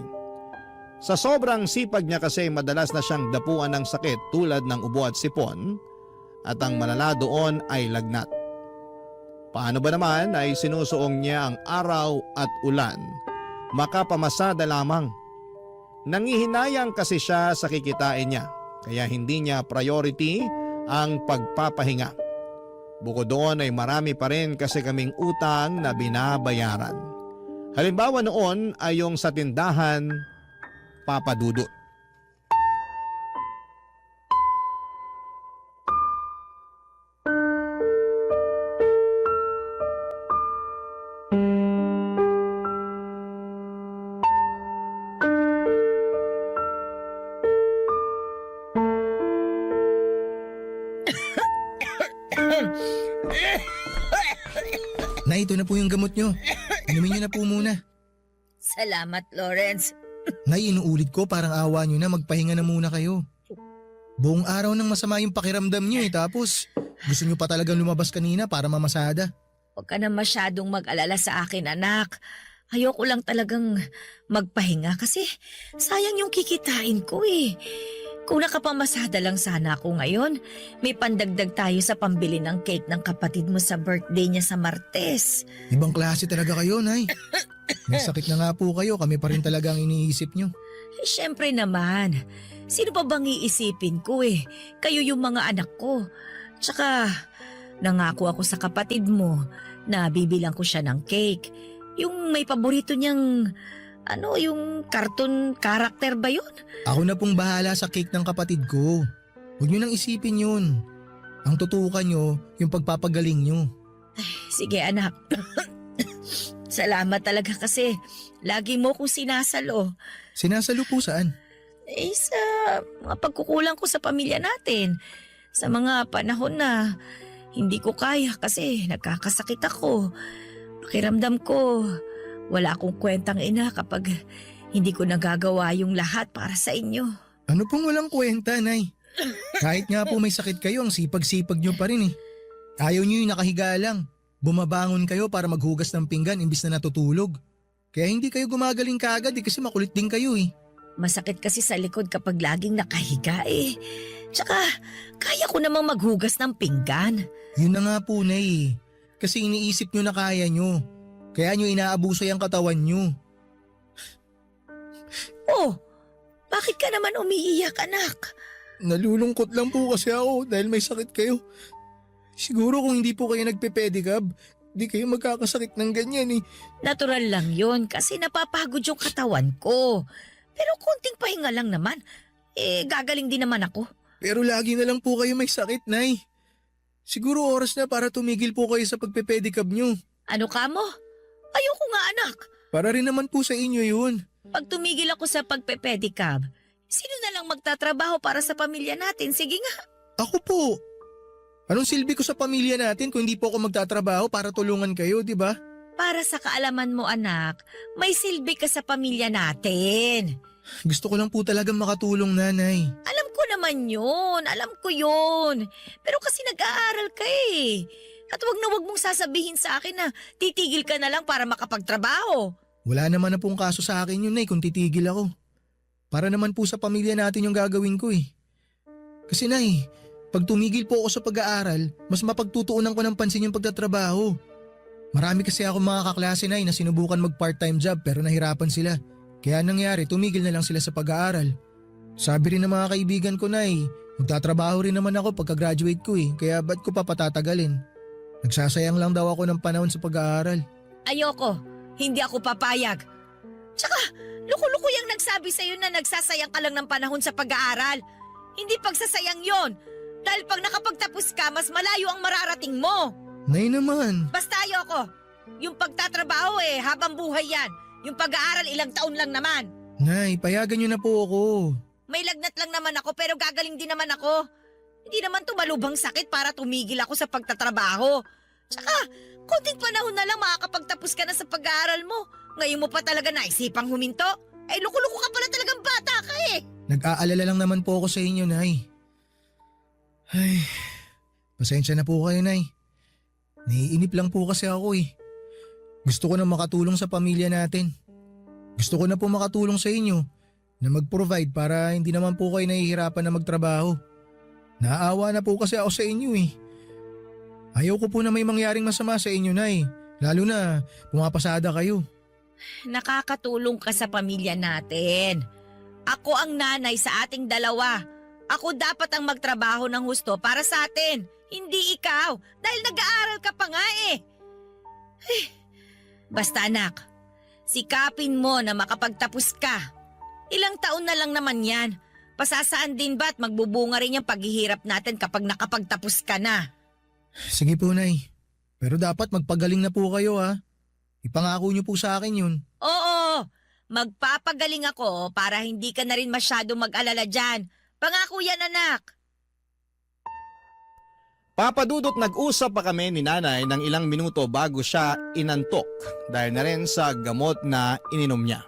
Sa sobrang sipag niya kasi madalas na siyang dapuan ng sakit tulad ng ubo at sipon. At ang malala doon ay lagnat. Paano ba naman ay sinusuong niya ang araw at ulan, makapamasada lamang. Nangihinayang kasi siya sa kikitain niya, kaya hindi niya priority ang pagpapahinga. Bukod doon ay marami pa rin kasi kaming utang na binabayaran. Halimbawa noon ay yung sa tindahan, Papa Dudut.
Nay, ito na po yung gamot nyo. Inumin nyo na po muna.
Salamat, Lawrence.
Nay, inuulit ko parang awa nyo na magpahinga na muna kayo. Buong araw nang masama yung pakiramdam nyo tapos gusto nyo pa talagang lumabas kanina para mamasada.
Huwag ka na masyadong mag-alala sa akin, anak. Ayoko lang talagang magpahinga kasi sayang yung kikitain ko eh. Kung nakapamasada lang sana ako ngayon, may pandagdag tayo sa pambili ng cake ng kapatid mo sa birthday niya sa Martes.
Ibang klase talaga kayo, Nay. May sakit na nga po kayo, kami pa rin talaga ang iniisip nyo.
Eh, syempre naman. Sino pa bang iisipin ko eh? Kayo yung mga anak ko. Tsaka, nangako ako sa kapatid mo na bibilang ko siya ng cake. Yung may paborito niyang, yung cartoon character ba yun?
Ako na pong bahala sa cake ng kapatid ko. Huwag nyo nang isipin yun. Ang tutukan nyo, yung pagpapagaling nyo.
Sige anak. Salamat talaga kasi lagi mo kong sinasalo.
Sinasalo po saan?
Sa mga pagkukulang ko sa pamilya natin. Sa mga panahon na hindi ko kaya kasi nagkakasakit ako. Pakiramdam ko, wala akong kwentang ina kapag hindi ko nagagawa yung lahat para sa inyo.
Ano pong walang kwenta, Nay? Kahit nga po may sakit kayo, ang sipag-sipag nyo pa rin eh. Ayaw nyo yung nakahiga lang. Bumabangon kayo para maghugas ng pinggan imbis na natutulog. Kaya hindi kayo gumagaling kaagad kasi makulit din kayo eh.
Masakit kasi sa likod kapag laging nakahiga eh. Tsaka, kaya ko namang maghugas ng pinggan.
Yun na nga po, Nay. Kasi iniisip nyo na kaya nyo. Kaya nyo inaabuso yung katawan nyo.
Oh, bakit ka naman umiiyak, anak?
Nalulungkot lang po kasi ako dahil may sakit kayo. Siguro kung hindi po kayo nagpe-pedicab, di kayo magkakasakit ng ganyan eh.
Natural lang yun kasi napapagod yung katawan ko. Pero konting pahinga lang naman. Gagaling din naman ako.
Pero lagi na lang po kayo may sakit, Nay. Siguro oras na para tumigil po kayo sa pagpe-pedicab nyo.
Ano ka mo? Ayoko nga, anak.
Para rin naman po sa inyo yun.
Pag tumigil ako sa pagpe-pedicab, sino na lang magtatrabaho para sa pamilya natin? Sige nga.
Ako po. Anong silbi ko sa pamilya natin kung hindi po ako magtatrabaho para tulungan kayo, di ba?
Para sa kaalaman mo anak, may silbi ka sa pamilya natin.
Gusto ko lang po talagang makatulong, Nanay.
Alam ko naman yun, alam ko yun. Pero kasi nag-aaral ka eh. At wag mong sasabihin sa akin na titigil ka na lang para makapagtrabaho.
Wala naman na pong kaso sa akin yun, Nay, kung titigil ako. Para naman po sa pamilya natin yung gagawin ko eh. Kasi, Nay, pag tumigil po ako sa pag-aaral, mas mapagtutuunan ko ng pansin yung pagtatrabaho. Marami kasi ako mga kaklase, Nay, na sinubukan mag-part-time job pero nahirapan sila. Kaya nangyari, tumigil na lang sila sa pag-aaral. Sabi rin ng mga kaibigan ko, Nay, magtatrabaho rin naman ako pagka-graduate ko eh, kaya ba't ko pa patatagalin? Nagsasayang lang daw ako ng panahon sa pag-aaral.
Ayoko, hindi ako papayag. Tsaka, luko-luko yung nagsabi sa'yo na nagsasayang ka lang ng panahon sa pag-aaral. Hindi pagsasayang yon. Dahil pag nakapagtapos ka, mas malayo ang mararating mo.
Nay naman.
Basta ayoko. Yung pagtatrabaho habang buhay yan. Yung pag-aaral ilang taon lang naman.
Nay, payagan niyo na po ako.
May lagnat lang naman ako pero gagaling din naman ako. Hindi naman tumalubhang sakit para tumigil ako sa pagtatrabaho. Tsaka, konting panahon na lang makakapagtapos ka na sa pag-aaral mo. Ngayon mo pa talaga naisipang huminto? Luko-luko ka pala talagang bata ka eh.
Nag-aalala lang naman po ako sa inyo, Nay. Ay, pasensya na po kayo, Nay. Naiinip lang po kasi ako eh. Gusto ko na makatulong sa pamilya natin. Gusto ko na po makatulong sa inyo na mag-provide para hindi naman po kayo nahihirapan na magtrabaho. Naawa na po kasi ako sa inyo eh. Ayaw ko po na may mangyaring masama sa inyo, Nay. Lalo na pumapasada kayo.
Nakakatulong ka sa pamilya natin. Ako ang nanay sa ating dalawa. Ako dapat ang magtrabaho ng husto para sa atin. Hindi ikaw, dahil nag-aaral ka pa nga eh. Basta anak, sikapin mo na makapagtapos ka. Ilang taon na lang naman yan. Pasasaan din ba at magbubunga rin yung paghihirap natin kapag nakapagtapos ka na?
Sige po, Nay. Pero dapat magpagaling na po kayo ha. Ipangako niyo po sa akin yun.
Oo, magpapagaling ako para hindi ka na rin masyado mag-alala dyan. Pangako yan anak.
Papadudot nag-usap pa kami ni nanay ng ilang minuto bago siya inantok dahil na rin sa gamot na ininom niya.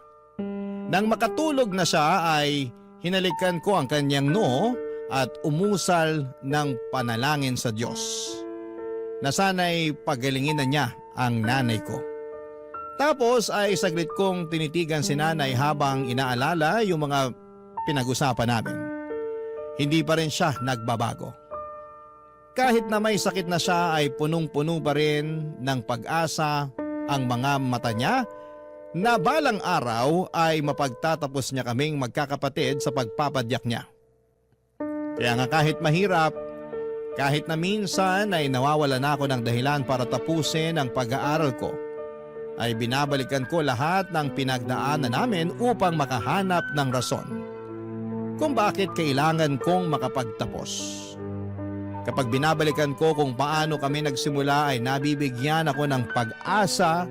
Nang makatulog na siya ay hinalikan ko ang kanyang noo at umusal ng panalangin sa Diyos na sana'y pagalingin na niya ang nanay ko. Tapos ay saglit kong tinitigan si nanay habang inaalala yung mga pinag-usapan namin. Hindi pa rin siya nagbabago. Kahit na may sakit na siya ay punong-puno pa rin ng pag-asa ang mga mata niya na balang araw ay mapagtatapos niya kaming magkakapatid sa pagpapadyak niya. Kaya nga kahit mahirap, kahit na minsan ay nawawala na ako ng dahilan para tapusin ang pag-aaral ko, ay binabalikan ko lahat ng pinagdaanan namin upang makahanap ng rason kung bakit kailangan kong makapagtapos. Kapag binabalikan ko kung paano kami nagsimula ay nabibigyan ako ng pag-asa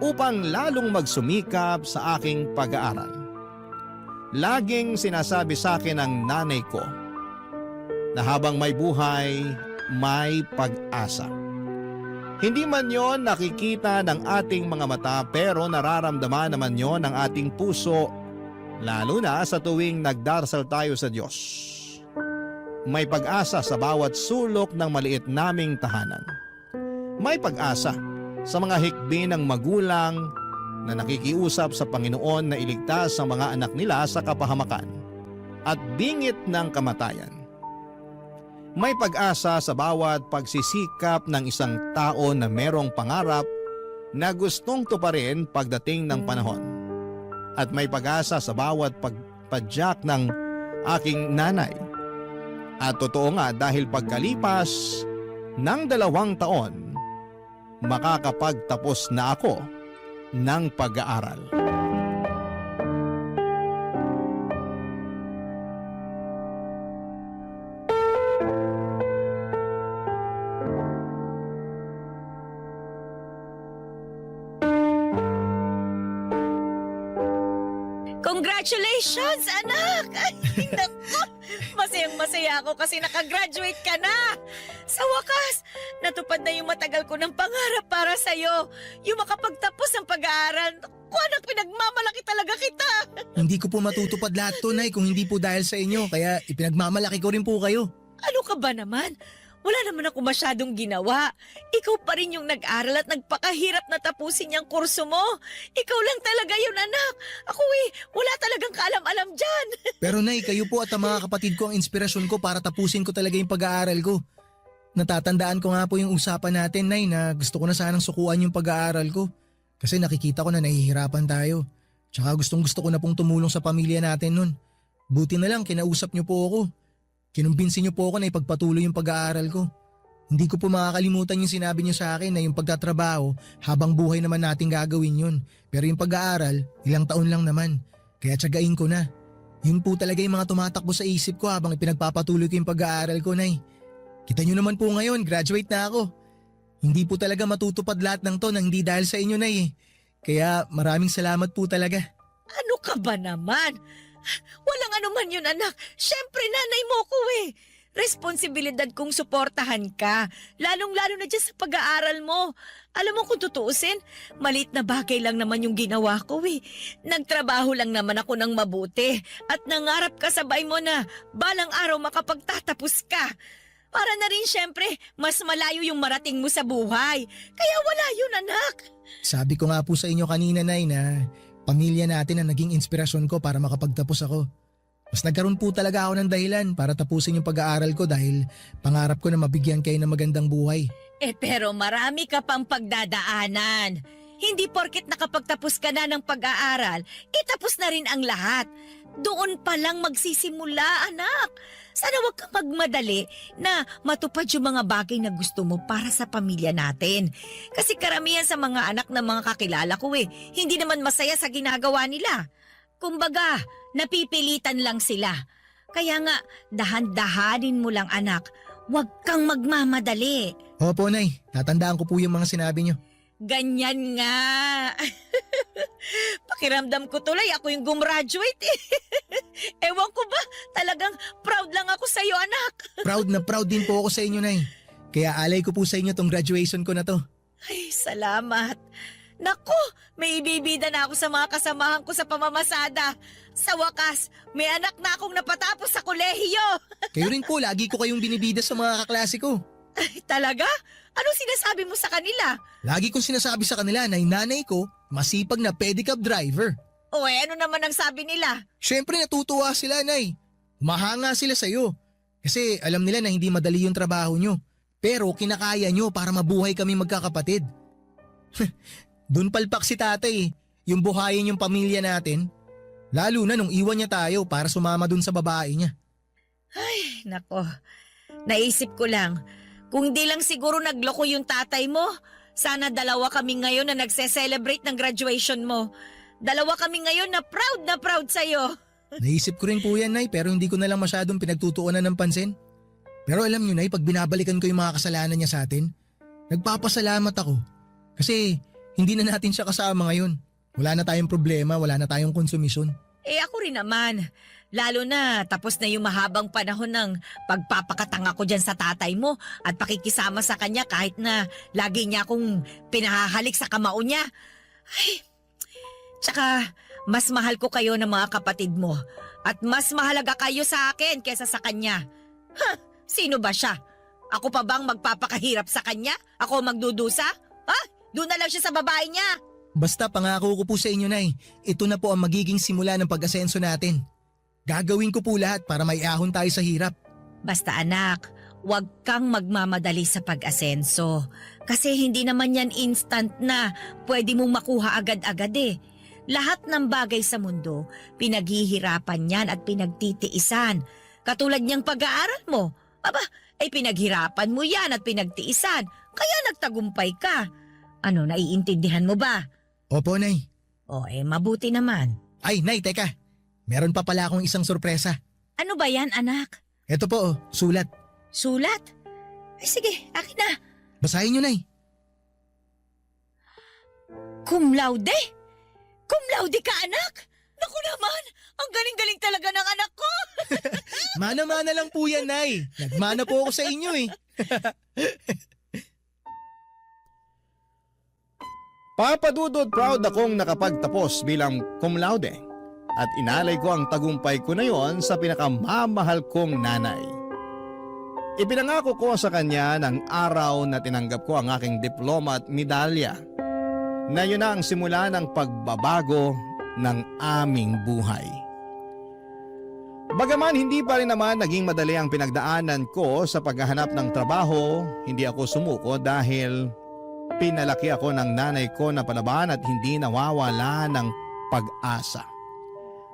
upang lalong magsumikap sa aking pag-aaral. Laging sinasabi sa akin ng nanay ko na habang may buhay, may pag-asa. Hindi man yon nakikita ng ating mga mata pero nararamdaman naman yon ng ating puso, lalo na sa tuwing nagdarasal tayo sa Diyos. May pag-asa sa bawat sulok ng maliit naming tahanan. May pag-asa sa mga hikbi ng magulang na nakikiusap sa Panginoon na iligtas ang mga anak nila sa kapahamakan at bingit ng kamatayan. May pag-asa sa bawat pagsisikap ng isang tao na merong pangarap na gustong tuparin pagdating ng panahon. At may pag-asa sa bawat pagpadyak ng aking nanay. At totoo nga dahil pagkalipas ng 2 taon, makakapagtapos na ako ng pag-aaral.
Congratulations, anak! Ay, naku! Masayang-masaya ako kasi nakagraduate ka na! Sa wakas, natupad na yung matagal ko ng pangarap para sa'yo. Yung makapagtapos ng pag-aaral. Naku, anak, pinagmamalaki talaga kita!
Hindi ko po matutupad lahat to, Nay, kung hindi po dahil sa inyo. Kaya ipinagmamalaki ko rin po kayo.
Ano ka ba naman? Wala naman ako masyadong ginawa. Ikaw pa rin yung nag-aral at nagpakahirap na tapusin yung kurso mo. Ikaw lang talaga yun, anak. Ako wala talagang kaalam-alam dyan.
Pero Nay, kayo po at ang mga kapatid ko ang inspirasyon ko para tapusin ko talaga yung pag-aaral ko. Natatandaan ko nga po yung usapan natin, Nay, na gusto ko na sanang sukuan yung pag-aaral ko. Kasi nakikita ko na nahihirapan tayo. Tsaka gustong-gusto ko na pong tumulong sa pamilya natin nun. Buti na lang, kinausap niyo po ako. Kinumbinsin niyo po ako na ipagpatuloy yung pag-aaral ko. Hindi ko po makakalimutan yung sinabi niyo sa akin na yung pagtatrabaho, habang buhay naman natin gagawin yun. Pero yung pag-aaral, ilang taon lang naman. Kaya tiyagain ko na. Yun po talaga yung mga tumatakbo sa isip ko habang ipinagpapatuloy ko yung pag-aaral ko, Nay. Kita niyo naman po ngayon, graduate na ako. Hindi po talaga matutupad lahat ng to nang hindi dahil sa inyo, Nay. Kaya maraming salamat po talaga.
Ano ka ba naman? Walang anuman yun, anak. Siyempre, nanay mo ko eh. Responsibilidad kong suportahan ka. Lalong-lalo na dyan sa pag-aaral mo. Alam mo kung tutuusin, maliit na bagay lang naman yung ginawa ko eh. Nagtrabaho lang naman ako ng mabuti. At nangarap ka sabay mo na balang araw makapagtatapos ka. Para na rin siyempre, mas malayo yung marating mo sa buhay. Kaya wala yun, anak.
Sabi ko nga po sa inyo kanina, Nay, na pamilya natin ang naging inspirasyon ko para makapagtapos ako. Mas nagkaroon po talaga ako ng dahilan para tapusin yung pag-aaral ko dahil pangarap ko na mabigyan kayo ng magandang buhay.
Pero marami ka pang pagdadaanan. Hindi porket nakapagtapos ka na ng pag-aaral, itapos na rin ang lahat. Doon pa lang magsisimula, anak. Sana wag kang magmadali na matupad yung mga bagay na gusto mo para sa pamilya natin. Kasi karamihan sa mga anak ng mga kakilala ko hindi naman masaya sa ginagawa nila. Kumbaga, napipilitan lang sila. Kaya nga, dahan-dahanin mo lang, anak. Huwag kang magmamadali.
Opo, Nay. Tatandaan ko po yung mga sinabi niyo.
Ganyan nga. Pakiramdam ko tuloy ako yung gumraduate eh. Ewan ko ba, talagang proud lang ako sa'yo, anak.
Proud na proud din po ako sa inyo, Nay. Kaya alay ko po sa inyo tong graduation ko na to.
Ay, salamat. Naku, may ibibida na ako sa mga kasamahan ko sa pamamasada. Sa wakas, may anak na akong napatapos sa kolehiyo.
Kayo rin po, lagi ko kayong binibida sa mga kaklase ko.
Ay, talaga? Anong sinasabi mo sa kanila?
Lagi kong sinasabi sa kanila na yung nanay ko, masipag na pedicab driver.
O ano naman ang sabi nila?
Siyempre natutuwa sila, Nay. Humahanga sila sa'yo. Kasi alam nila na hindi madali yung trabaho nyo. Pero kinakaya nyo para mabuhay kami magkakapatid. Doon palpak si tatay yung buhayin yung pamilya natin. Lalo na nung iwan niya tayo para sumama dun sa babae niya.
Ay, nako. Naisip ko lang, kung di lang siguro nagloko yung tatay mo, sana dalawa kami ngayon na nagse-celebrate ng graduation mo. Dalawa kami ngayon na proud sa'yo.
Naisip ko rin po yan, Nay, pero hindi ko na lang masyadong pinagtutuunan ng pansin. Pero alam niyo, Nay, pag binabalikan ko yung mga kasalanan niya sa atin, nagpapasalamat ako. Kasi hindi na natin siya kasama ngayon. Wala na tayong problema, wala na tayong konsumisyon.
Ako rin naman. Lalo na tapos na yung mahabang panahon ng pagpapakatanga ko dyan sa tatay mo at pakikisama sa kanya kahit na lagi niya akong pinahahalik sa kamao niya. Ay, tsaka mas mahal ko kayo ng mga kapatid mo at mas mahalaga kayo sa akin kesa sa kanya. Sino ba siya? Ako pa bang magpapakahirap sa kanya? Ako magdudusa? Doon na lang siya sa babae niya.
Basta pangako ko po sa inyo, Nay, ito na po ang magiging simula ng pag-asenso natin. Gagawin ko po lahat para maiahon tayo sa hirap.
Basta anak, huwag kang magmamadali sa pag-asenso. Kasi hindi naman yan instant na pwede mong makuha agad-agad eh. Lahat ng bagay sa mundo, pinaghihirapan yan at pinagtitiisan. Katulad niyang pag-aaral mo. Ay pinaghirapan mo yan at pinagtiisan. Kaya nagtagumpay ka. Ano, naiintindihan mo ba?
Opo, Nay.
Mabuti naman.
Ay, Nay, teka. Meron pa pala akong isang sorpresa.
Ano ba yan, anak?
Ito po, sulat.
Sulat? Ay sige, akin na.
Basahin nyo, Nay.
Cum laude? Cum laude ka, anak? Naku naman, ang galing-galing talaga ng anak ko.
Mana-mana lang po yan, Nay. Nagmana po ako sa inyo eh.
Papadudot, proud akong nakapagtapos bilang cum laude at inalay ko ang tagumpay ko na yon sa pinakamamahal kong nanay. Ipinangako ko sa kanya ng araw na tinanggap ko ang aking diploma at medalya na yun na ang simula ng pagbabago ng aming buhay. Bagaman hindi pa rin naman naging madali ang pinagdaanan ko sa paghahanap ng trabaho, hindi ako sumuko dahil pinalaki ako ng nanay ko na palaban at hindi nawawala ng pag-asa.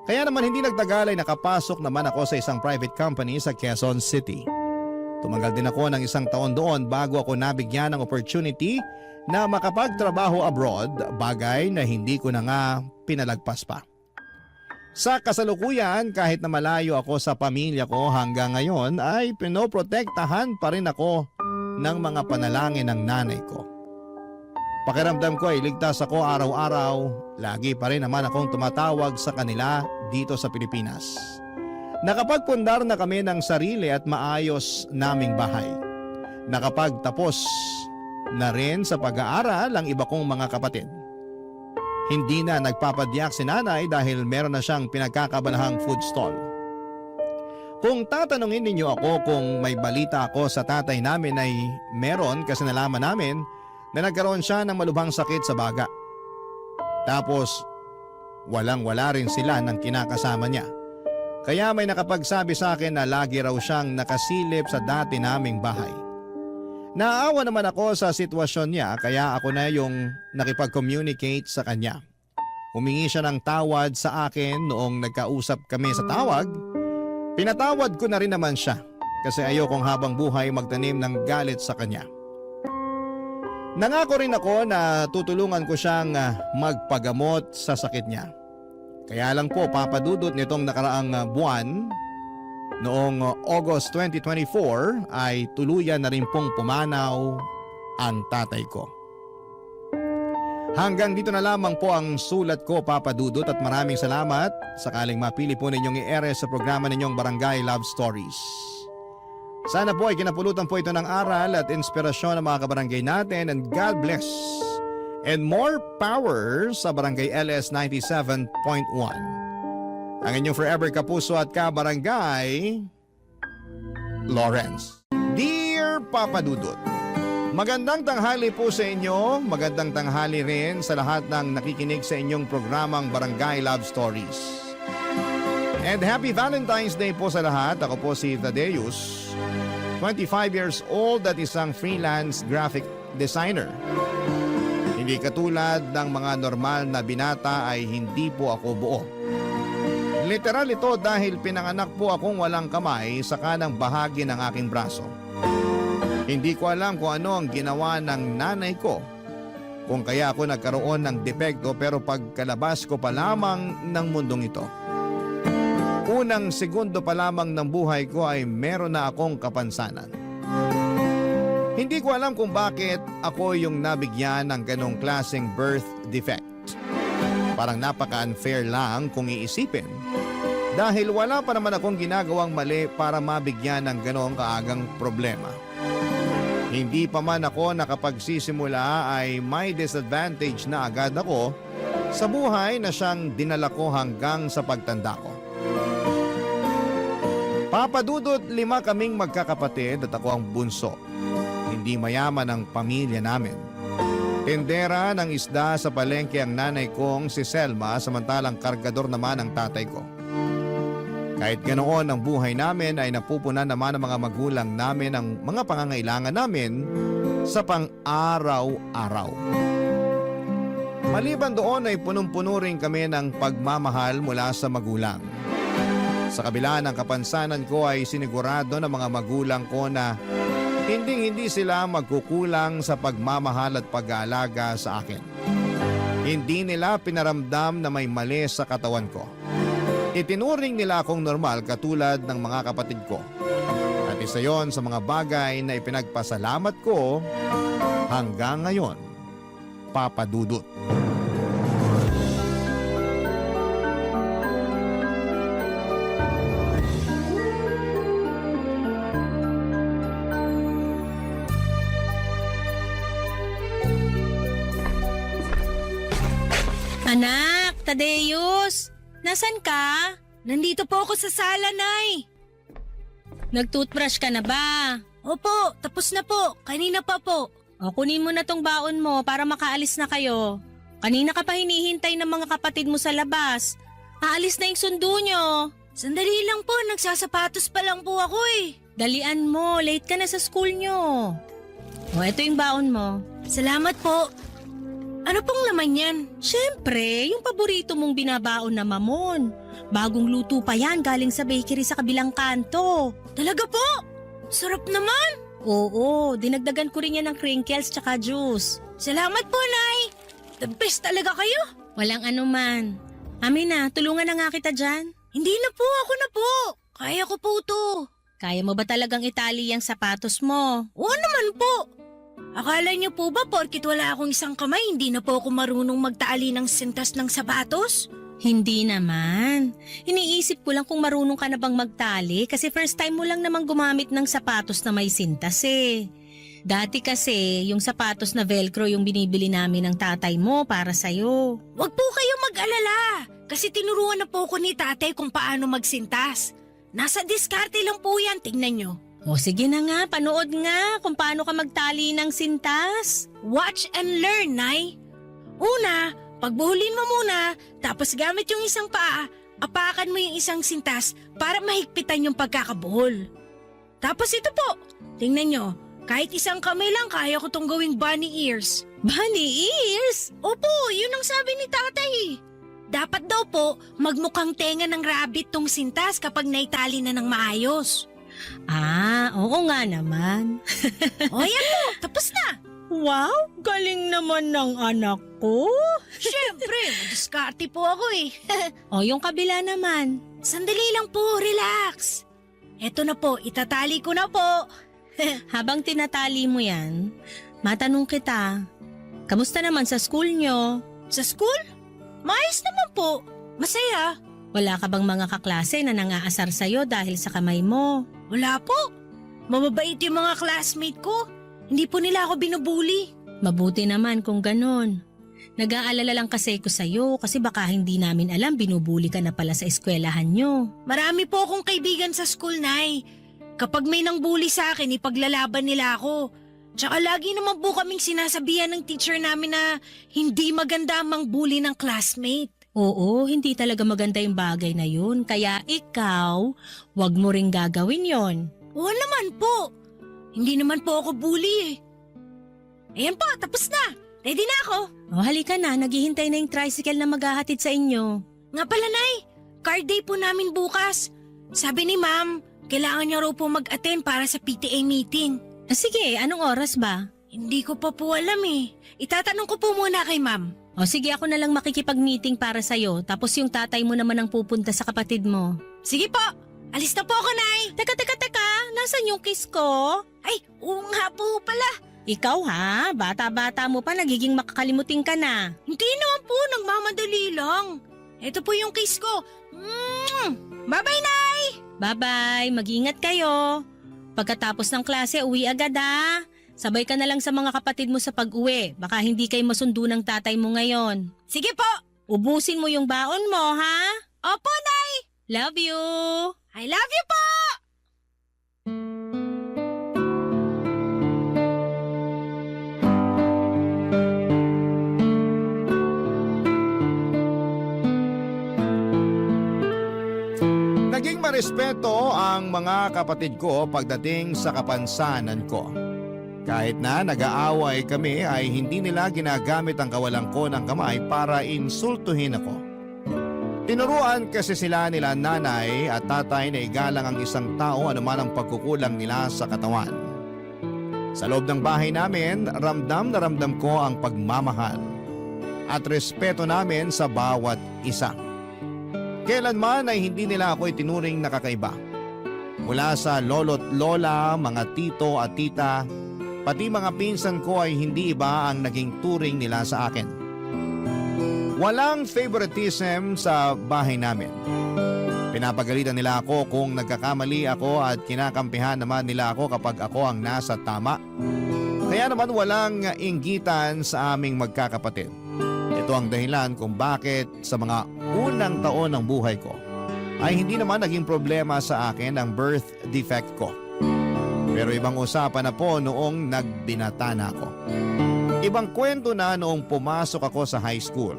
Kaya naman hindi nagtagal ay nakapasok naman ako sa isang private company sa Quezon City. Tumagal din ako ng 1 taon doon bago ako nabigyan ng opportunity na makapagtrabaho abroad, bagay na hindi ko na nga pinalagpas pa. Sa kasalukuyan, kahit na malayo ako sa pamilya ko hanggang ngayon ay pinoprotektahan pa rin ako ng mga panalangin ng nanay ko. Pakiramdam ko ay ligtas ako araw-araw, lagi pa rin naman akong tumatawag sa kanila dito sa Pilipinas. Nakapagpundar na kami ng sarili at maayos naming bahay. Nakapagtapos na rin sa pag-aaral ang iba kong mga kapatid. Hindi na nagpapadiyak si nanay dahil meron na siyang pinagkakabalahang food stall. Kung tatanungin ninyo ako kung may balita ako sa tatay namin ay meron kasi nalaman namin na nagkaroon siya ng malubhang sakit sa baga. Tapos walang-wala rin sila ng kinakasama niya. Kaya may nakapagsabi sa akin na lagi raw siyang nakasilip sa dati naming bahay. Naawa naman ako sa sitwasyon niya kaya ako na yung nakipag-communicate sa kanya. Humingi siya ng tawad sa akin noong nagkausap kami sa tawag. Pinatawad ko na rin naman siya kasi ayokong habang buhay magtanim ng galit sa kanya. Nangako rin ako na tutulungan ko siyang magpagamot sa sakit niya. Kaya lang po papadudot nitong nakaraang buwan, noong August 2024 ay tuluyan na rin pong pumanaw ang tatay ko. Hanggang dito na lamang po ang sulat ko, Papa Dudut, at maraming salamat sakaling mapili po ninyong i-ere sa programa ninyong Barangay Love Stories. Sana po ay kinapulutan po ito ng aral at inspirasyon ng mga kabarangay natin, and God bless and more power sa Barangay LS 97.1. Ang inyong forever kapuso at kabarangay, Lawrence. Dear Papa Dudut, magandang tanghali po sa inyo, magandang tanghali rin sa lahat ng nakikinig sa inyong programang Barangay Love Stories. And happy Valentine's Day po sa lahat. Ako po si Thaddeus, 25 years old at isang freelance graphic designer. Hindi katulad ng mga normal na binata ay hindi po ako buo. Literal ito dahil pinanganak po akong walang kamay sa kanang bahagi ng aking braso. Hindi ko alam kung ano ang ginawa ng nanay ko, kung kaya ako nagkaroon ng depekto, pero pagkalabas ko pa lamang ng mundong ito, unang segundo pa lamang ng buhay ko ay meron na akong kapansanan. Hindi ko alam kung bakit ako yung nabigyan ng ganong klaseng birth defect. Parang napaka-unfair lang kung iisipin. Dahil wala pa naman akong ginagawang mali para mabigyan ng ganong kaagang problema. Hindi pa man ako nakapagsisimula ay may disadvantage na agad ako sa buhay na siyang dinala ko hanggang sa pagtanda ko. Papadudot, 5 kaming magkakapatid at ako ang bunso. Hindi mayaman ang pamilya namin. Tendera ng isda sa palengke ang nanay kong si Selma, samantalang kargador naman ang tatay ko. Kahit ganoon ang buhay namin ay napupunan naman ng mga magulang namin ang mga pangangailangan namin sa pang-araw-araw. Maliban doon ay punong-puno rin kami ng pagmamahal mula sa magulang. Sa kabila ng kapansanan ko ay sinigurado ng mga magulang ko na hindi sila magkukulang sa pagmamahal at pag-aalaga sa akin. Hindi nila pinaramdam na may mali sa katawan ko. Itinuring nila akong normal katulad ng mga kapatid ko. At isa yon sa mga bagay na ipinagpasalamat ko hanggang ngayon, Papa Dudut.
Anak, Tadeus, nasan ka?
Nandito po ako sa sala, Nay.
Nag-toothbrush ka na ba?
Opo, tapos na po. Kanina pa po.
O kunin mo na tong baon mo para makaalis na kayo. Kanina ka pa hinihintay ng mga kapatid mo sa labas. Aalis na yung sundo nyo.
Sandali lang po, nagsasapatos pa lang po ako eh.
Dalian mo, late ka na sa school nyo. O eto yung baon mo.
Salamat po. Ano pong laman yan?
Siyempre, yung paborito mong binabaon na mamon. Bagong luto pa yan galing sa bakery sa kabilang kanto.
Talaga po? Sarap naman.
Oo, dinagdagan ko rin yan ng crinkles tsaka juice.
Salamat po, Nay. The best talaga kayo.
Walang anuman. Amina, tulungan na nga kita dyan.
Hindi na po, ako na po. Kaya ko po to.
Kaya mo ba talagang itali yung sapatos mo?
Oo naman po. Akala niyo po ba porkit wala akong isang kamay, hindi na po ako marunong magtaali ng sintas ng sapatos?
Hindi naman. Iniisip ko lang kung marunong ka na bang magtali kasi first time mo lang namang gumamit ng sapatos na may sintas eh. Dati kasi yung sapatos na velcro yung binibili namin ng tatay mo para sa'yo.
Wag po kayo mag-alala. Kasi tinuruan na po ko ni tatay kung paano magsintas. Nasa diskarte lang po yan, tingnan nyo.
O sige na nga, panood nga kung paano ka magtali ng sintas.
Watch and learn, Nay. Una, pagbuhulin mo muna, tapos gamit yung isang paa, apakan mo yung isang sintas para mahigpitan yung pagkakabuhol. Tapos ito po, tingnan nyo, kahit isang kamay lang kaya ko tong gawing bunny ears.
Bunny ears?
Opo, yun ang sabi ni tatay. Dapat daw po magmukhang tenga ng rabbit tong sintas kapag naitali na ng maayos.
Ah, oo nga naman.
O yan po, tapos na.
Wow, galing naman ng anak ko.
Siyempre, madiskarte po ako eh.
O yung kabila naman.
Sandali lang po, relax. Eto na po, itatali ko na po.
Habang tinatali mo yan, matanong kita, kamusta naman sa school nyo?
Sa school? Maayos naman po. Masaya.
Wala ka bang mga kaklase na nangaasar sa'yo dahil sa kamay mo?
Wala po. Mababait yung mga classmate ko. Hindi po nila ako binubuli.
Mabuti naman kung ganon. Nag-aalala lang kasi ko sa'yo kasi baka hindi namin alam binubuli ka na pala sa eskwelahan nyo.
Marami po akong kaibigan sa school, Nay. Kapag may nang bully sa akin, ipaglalaban nila ako. Tsaka lagi naman po kaming sinasabihan ng teacher namin na hindi maganda ang bully ng classmate.
Oo, hindi talaga maganda yung bagay na yun. Kaya ikaw, wag mo ring gagawin yon.
Oo naman po. Hindi naman po ako bully eh. Ayan po, tapos na. Ready na ako.
O halika na, naghihintay na yung tricycle na maghahatid sa inyo.
Nga pala, Nay. Card day po namin bukas. Sabi ni Ma'am, kailangan niya raw po mag-attend para sa PTA meeting.
Ah, sige, anong oras ba?
Hindi ko pa po alam eh. Itatanong ko po muna kay Ma'am.
O sige, ako na lang makikipag-meeting para sa'yo. Tapos yung tatay mo naman ang pupunta sa kapatid mo.
Sige po. Alis na po ako, Nay.
Teka, nasan yung kiss ko?
Ay, oo nga po pala.
Ikaw ha, bata-bata mo pa nagiging makakalimutin ka na.
Hindi naman po, nagmamadali lang. Ito po yung kiss ko. Bye-bye, Nay!
Bye-bye, mag-ingat kayo. Pagkatapos ng klase, uwi agad ha. Sabay ka na lang sa mga kapatid mo sa pag-uwi. Baka hindi kayo masundo ng tatay mo ngayon.
Sige po.
Ubusin mo yung baon mo, ha?
Opo, Nay!
Love you!
I love you po!
Naging marespeto ang mga kapatid ko pagdating sa kapansanan ko. Kahit na nag-aaway kami ay hindi nila ginagamit ang kawalang ko ng kamay para insultuhin ako. Tinuruan kasi sila nila nanay at tatay na igalang ang isang tao anuman ang pagkukulang nila sa katawan. Sa loob ng bahay namin, ramdam na ramdam ko ang pagmamahal at respeto namin sa bawat isa. Kailanman ay hindi nila ako itinuring na kakaiba. Mula sa lolo't lola, mga tito at tita, pati mga pinsan ko ay hindi iba ang naging turing nila sa akin. Walang favoritism sa bahay namin. Pinapagalitan nila ako kung nagkakamali ako at kinakampihan naman nila ako kapag ako ang nasa tama. Kaya naman walang inggitan sa aming magkakapatid. Ito ang dahilan kung bakit sa mga unang taon ng buhay ko ay hindi naman naging problema sa akin ang birth defect ko. Pero ibang usapan na po noong nagbinata na ako. Ibang kwento na noong pumasok ako sa high school.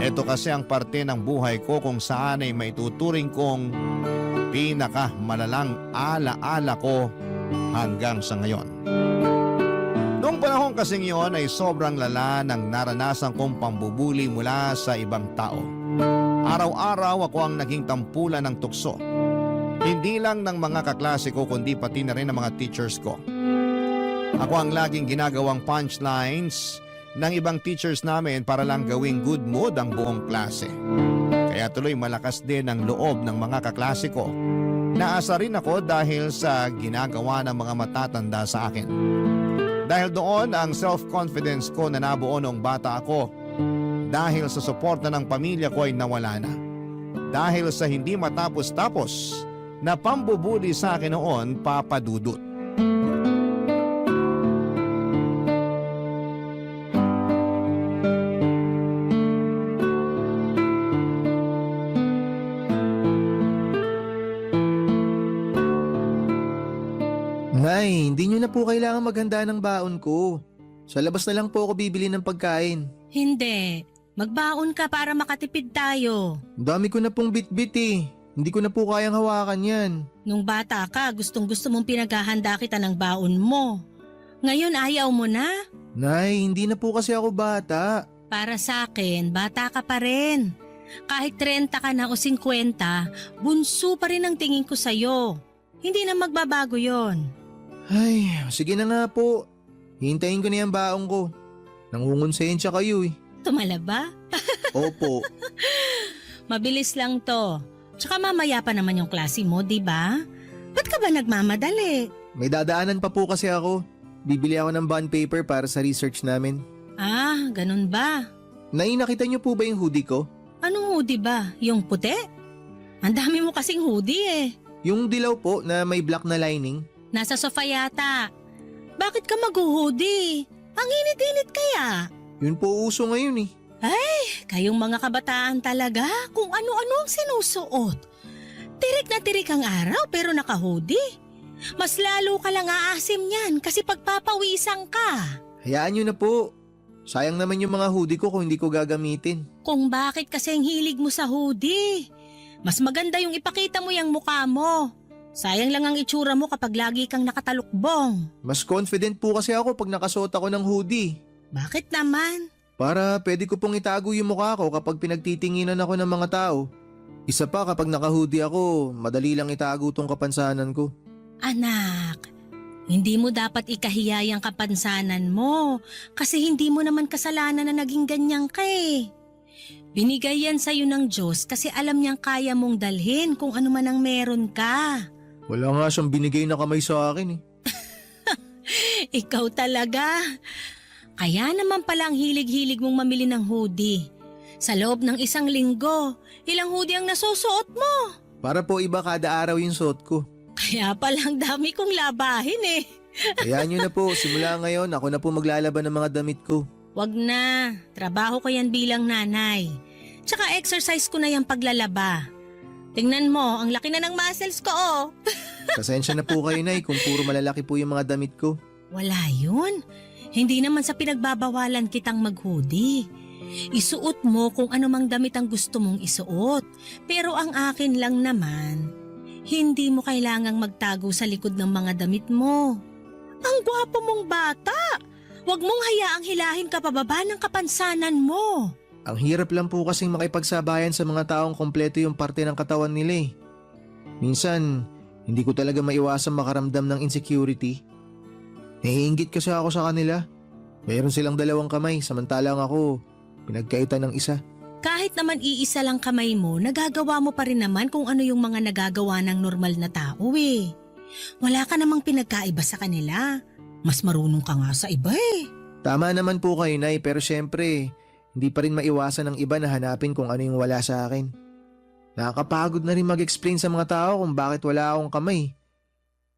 Ito kasi ang parte ng buhay ko kung saan ay maituturing kong pinakamalalang alaala ko hanggang sa ngayon. Noong panahon kasing iyon ay sobrang lala ng naranasan kong pambubuli mula sa ibang tao. Araw-araw ako ang naging tampulan ng tukso. Hindi lang ng mga kaklase ko kundi pati na rin ng mga teachers ko. Ako ang laging ginagawang punchlines ng ibang teachers namin para lang gawing good mood ang buong klase. Kaya tuloy malakas din ang loob ng mga kaklase ko. Naasa rin ako dahil sa ginagawa ng mga matatanda sa akin. Dahil doon ang self-confidence ko na nabuo noong bata ako. Dahil sa suporta ng pamilya ko ay nawala na. Dahil sa hindi matapos-tapos na pambubuli sa akin noon, Papa Dudut.
Nay, hindi nyo na po kailangan maghanda ng baon ko. Sa labas na lang po ako bibili ng pagkain.
Hindi. Magbaon ka para makatipid tayo.
Ang dami ko na pong bitbit eh. Hindi ko na po kayang hawakan yan.
Nung bata ka, gustong-gusto mong pinaghahanda kita ng baon mo. Ngayon ayaw mo na?
Nay, hindi na po kasi ako bata.
Para sa akin, bata ka pa rin. Kahit 30 ka na o 50, bunso pa rin ang tingin ko sa'yo. Hindi na magbabago yon.
Ay, sige na nga po. Hintayin ko na yung baon ko. Nangungonsensya kayo eh.
Tumala ba?
Opo.
Mabilis lang to. Tsaka mamaya pa naman yung klase mo, di ba? Ba't ka ba nagmamadali?
May dadaanan pa po kasi ako. Bibili ako ng bond paper para sa research namin.
Ah, ganun ba?
Nay, nakita niyo po ba yung hoodie ko?
Anong hoodie ba? Yung puti? Ang dami mo kasing hoodie eh.
Yung dilaw po na may black na lining.
Nasa sofa yata. Bakit ka mag-hoodie? Ang init-init kaya?
Yun po uso ngayon eh.
Kayong mga kabataan talaga kung ano-ano ang sinusuot. Tirik na tirik ang araw pero naka-hoodie. Mas lalo ka lang aasim niyan kasi pagpapawisan ka.
Hayaan nyo na po. Sayang naman yung mga hoodie ko kung hindi ko gagamitin.
Kung bakit kasi ang hilig mo sa hoodie. Mas maganda yung ipakita mo yung mukha mo. Sayang lang ang itsura mo kapag lagi kang nakatalukbong.
Mas confident po kasi ako pag nakasuot ako ng hoodie.
Bakit naman?
Para pwede ko pong itago yung mukha ko kapag pinagtitinginan ako ng mga tao. Isa pa kapag naka-hoodie ako, madali lang itago tong kapansanan ko.
Anak, hindi mo dapat ikahiya yung kapansanan mo kasi hindi mo naman kasalanan na naging ganyan ka eh. Binigay yan sa'yo ng Diyos kasi alam niyang kaya mong dalhin kung ano man ang meron ka.
Wala nga siyang binigay na kamay sa akin eh.
Ikaw talaga. Kaya naman pala ang hilig-hilig mong mamili ng hoodie. Sa loob ng 1 linggo, ilang hoodie ang nasusuot mo?
Para po iba kada araw yung suot ko.
Kaya palang dami kong labahin eh.
Hayaan nyo na po, simula ngayon ako na po maglalaban ng mga damit ko.
Wag na, trabaho ko yan bilang nanay. Tsaka exercise ko na yung paglalaba. Tingnan mo, ang laki na ng muscles ko oh.
Pasensya na po kayo, Nay, kung puro malalaki po yung mga damit ko.
Wala yun. Hindi naman sa pinagbabawalan kitang mag-hoodie. Isuot mo kung ano mang damit ang gusto mong isuot. Pero ang akin lang naman, hindi mo kailangang magtago sa likod ng mga damit mo. Ang gwapo mong bata! Huwag mong hayaang hilahin ka pababa ng kapansanan mo.
Ang hirap lang po kasing makipagsabayan sa mga taong kompleto yung parte ng katawan nila eh. Minsan, hindi ko talaga maiwasang makaramdam ng insecurity. Nahihinggit kasi ako sa kanila. Mayroon silang 2 kamay, samantalang ako, pinagkaitan ng isa.
Kahit naman iisa lang kamay mo, nagagawa mo pa rin naman kung ano yung mga nagagawa ng normal na tao eh. Wala ka namang pinagkaiba sa kanila. Mas marunong ka nga sa iba eh.
Tama naman po kayo, Nay, pero syempre, hindi pa rin maiwasan ng iba na hanapin kung ano yung wala sa akin. Nakakapagod na rin mag-explain sa mga tao kung bakit wala akong kamay.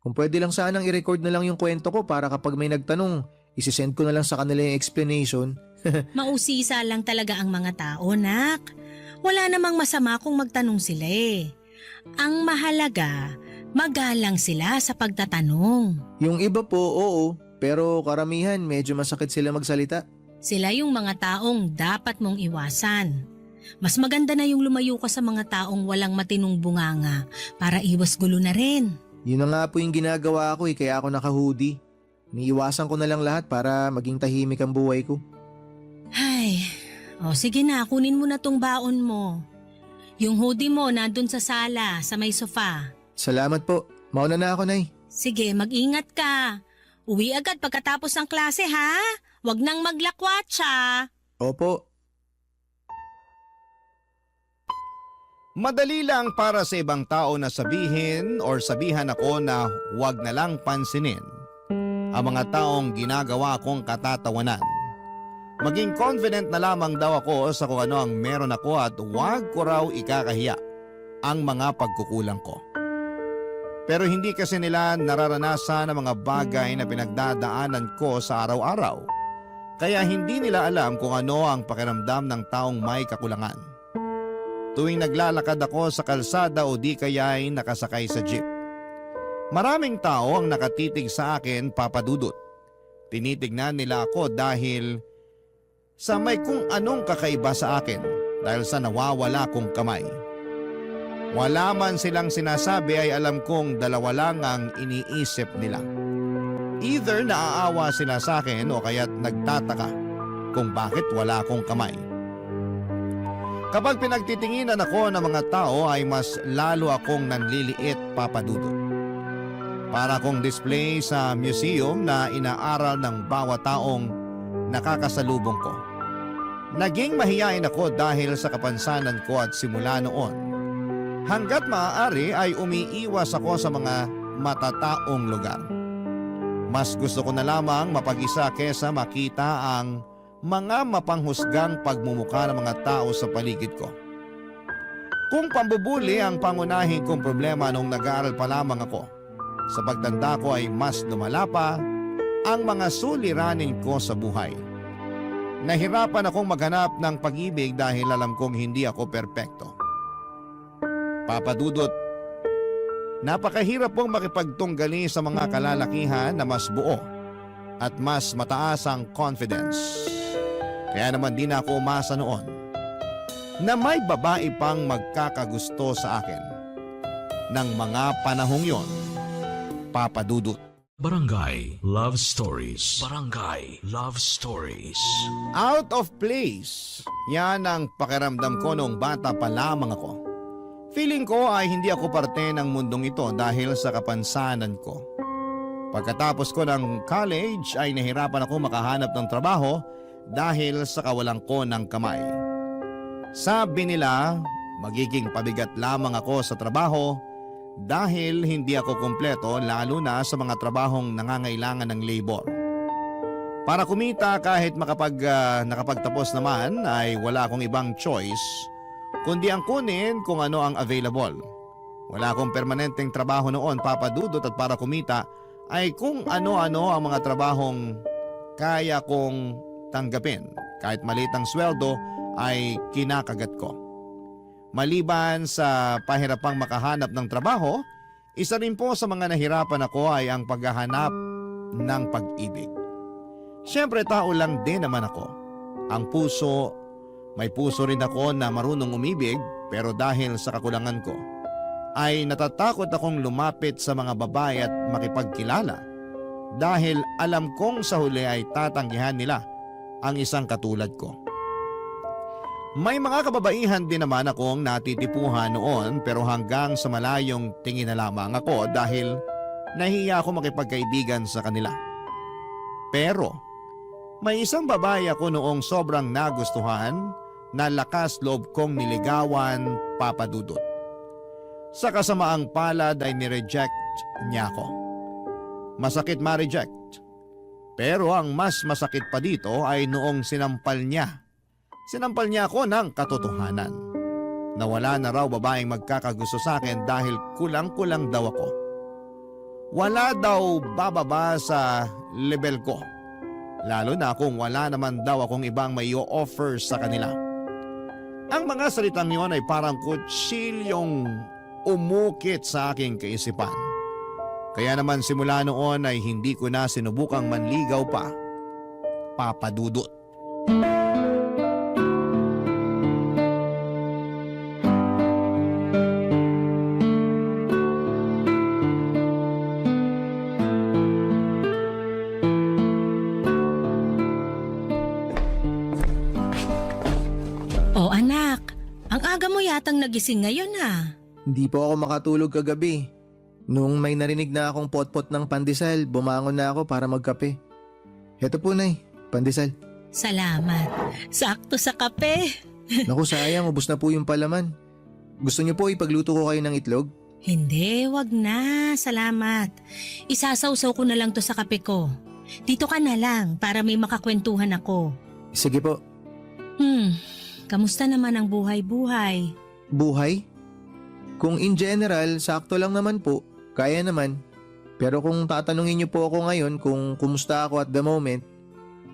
Kung pwede lang sanang i-record na lang yung kwento ko para kapag may nagtanong, Isisend ko na lang sa kanila yung explanation.
Mausisa lang talaga ang mga tao, nak. Wala namang masama kung magtanong sila eh. Ang mahalaga, magalang sila sa pagtatanong.
Yung iba po, oo. Pero karamihan medyo masakit sila magsalita.
Sila yung mga taong dapat mong iwasan. Mas maganda na yung lumayo ka sa mga taong walang matinong bunganga para iwas gulo na rin.
Yun na nga po yung ginagawa ko kaya ako naka-hoodie. Niiwasan ko na lang lahat para maging tahimik ang buhay ko.
Ay, sige na, kunin mo na tong baon mo. Yung hoodie mo nandun sa sala, sa may sofa.
Salamat po. Mauna na ako, Nay.
Sige, mag-ingat ka. Uwi agad pagkatapos ng klase ha? Huwag nang maglakwatsa.
Opo.
Madali lang para sa ibang tao na sabihin or sabihan ako na huwag na lang pansinin ang mga taong ginagawa kong katatawanan. Maging confident na lamang daw ako sa kung ano ang meron ako at huwag ko raw ikakahiya ang mga pagkukulang ko. Pero hindi kasi nila nararanasan ang mga bagay na pinagdadaanan ko sa araw-araw. Kaya hindi nila alam kung ano ang pakiramdam ng taong may kakulangan. Tuwing naglalakad ako sa kalsada o di kaya'y nakasakay sa jeep. Maraming tao ang nakatitig sa akin, Papa Dudut. Tinitignan nila ako dahil sa may kung anong kakaiba sa akin dahil sa nawawala kong kamay. Wala man silang sinasabi ay alam kong dalawa lang ang iniisip nila. Either naaawa sila sa akin o kaya't nagtataka kung bakit wala akong kamay. Kapag pinagtitinginan ako ng mga tao ay mas lalo akong nanliliit, Papa Dudut. Para akong display sa museum na inaaral ng bawat taong nakakasalubong ko. Naging mahiyain ako dahil sa kapansanan ko at simula noon. Hanggat maaari ay umiiwas ako sa mga matataong lugar. Mas gusto ko na lamang mapag-isa kesa makita ang mga mapanghusgang pagmumukha ng mga tao sa paligid ko. Kung pambubuli ang pangunahin kong problema nung nag-aaral pa lamang ako, sa pagtanda ko ay mas lumala pa ang mga suliranin ko sa buhay. Nahirapan akong maghanap ng pag-ibig dahil alam kong hindi ako perpekto. Papa Dudut, napakahirap pong makipagtunggali sa mga kalalakihan na mas buo at mas mataas ang confidence. Kaya naman di na ako umasa noon na may babae pang magkakagusto sa akin ng mga panahong yon, Papa Dudut.
Barangay Love Stories. Barangay Love Stories.
Out of place. Yan ang pakiramdam ko noong bata pa lamang ako. Feeling ko ay hindi ako parte ng mundong ito dahil sa kapansanan ko. Pagkatapos ko ng college ay nahirapan ako makahanap ng trabaho dahil sa kawalan ko ng kamay. Sabi nila, magiging pabigat lamang ako sa trabaho dahil hindi ako kumpleto lalo na sa mga trabahong nangangailangan ng labor. Para kumita kahit nakapagtapos naman ay wala akong ibang choice kundi ang kunin kung ano ang available. Wala akong permanenteng trabaho noon, Papa Dudut, at para kumita ay kung ano-ano ang mga trabahong kaya kong tanggapin. Kahit maliit ang sweldo ay kinakagat ko. Maliban sa pahirapang makahanap ng trabaho, isa rin po sa mga nahirapan ako ay ang paghahanap ng pag-ibig. Siyempre tao lang din naman ako. Ang puso, may puso rin ako na marunong umibig pero dahil sa kakulangan ko, ay natatakot akong lumapit sa mga babae at makipagkilala dahil alam kong sa huli ay tatanggihan nila ang isang katulad ko. May mga kababaihan din naman akong natitipuhan noon pero hanggang sa malayong tingin na lamang ako dahil nahiya ako makipagkaibigan sa kanila. Pero may isang babae ako noong sobrang nagustuhan na lakas loob kong niligawan, Papa Dudut. Sa kasamaang palad ay nireject niya ako. Masakit ma-reject. Pero ang mas masakit pa dito ay noong sinampal niya. Sinampal niya ako ng katotohanan. Na wala na raw babaeng magkakagusto sa akin dahil kulang-kulang daw ako. Wala daw bababa sa level ko. Lalo na kung wala naman daw akong ibang may offer sa kanila. Ang mga salitang yon ay parang kutsilyong umukit sa aking kaisipan. Kaya naman simula noon ay hindi ko na sinubukang manligaw pa. Papa Dudut.
O anak, ang aga mo yatang nagising ngayon ha.
Hindi po ako makatulog kagabi. Nung may narinig na akong pot-pot ng pandesal, bumangon na ako para magkape. Heto po, Nay, pandesal.
Salamat. Sakto sa kape.
Naku, sayang, ubos na po yung palaman. Gusto niyo po ipagluto ko kayo ng itlog?
Hindi, wag na. Salamat. Isasawsaw ko na lang to sa kape ko. Dito ka na lang para may makakwentuhan ako.
Sige po.
Kamusta naman ang buhay-buhay?
Buhay? Kung in general, sakto lang naman po. Kaya naman. Pero kung tatanungin niyo po ako ngayon kung kumusta ako at the moment,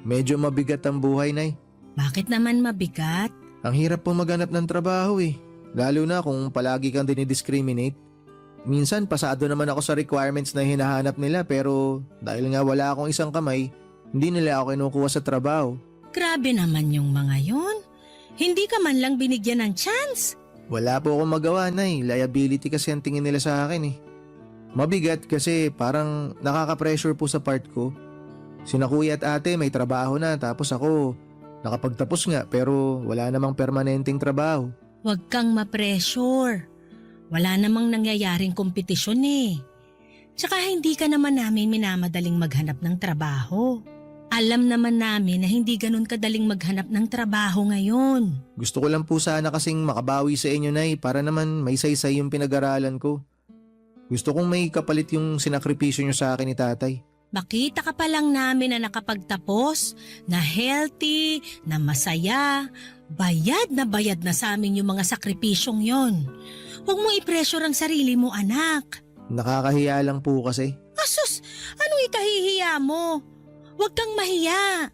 medyo mabigat ang buhay, Nay.
Bakit naman mabigat?
Ang hirap po maghanap ng trabaho eh. Lalo na kung palagi kang dinidiscriminate. Minsan pasado naman ako sa requirements na hinahanap nila pero dahil nga wala akong isang kamay, hindi nila ako kinukuha sa trabaho.
Grabe naman yung mga yon. Hindi ka man lang binigyan ng chance.
Wala po akong magawa, Nay. Liability kasi ang tingin nila sa akin eh. Mabigat kasi parang nakaka-pressure po sa part ko. Sina kuya at ate may trabaho na tapos ako nakapagtapos nga pero wala namang permanenteng trabaho.
Huwag kang ma-pressure. Wala namang nangyayaring kompetisyon eh. Tsaka hindi ka naman namin minamadaling maghanap ng trabaho. Alam naman namin na hindi ganun kadaling maghanap ng trabaho ngayon.
Gusto ko lang po sana kasing makabawi sa inyo, Nay, para naman may saysay yung pinag-aralan ko. Gusto kong may kapalit yung sinakripisyo nyo sa akin ni tatay.
Makita ka pa lang namin na nakapagtapos, na healthy, na masaya, bayad na sa amin yung mga sakripisyong yon. Huwag mo i-pressure ang sarili mo, anak.
Nakakahiya lang po kasi.
Asus, anong ikahihiya mo? Huwag kang mahiya.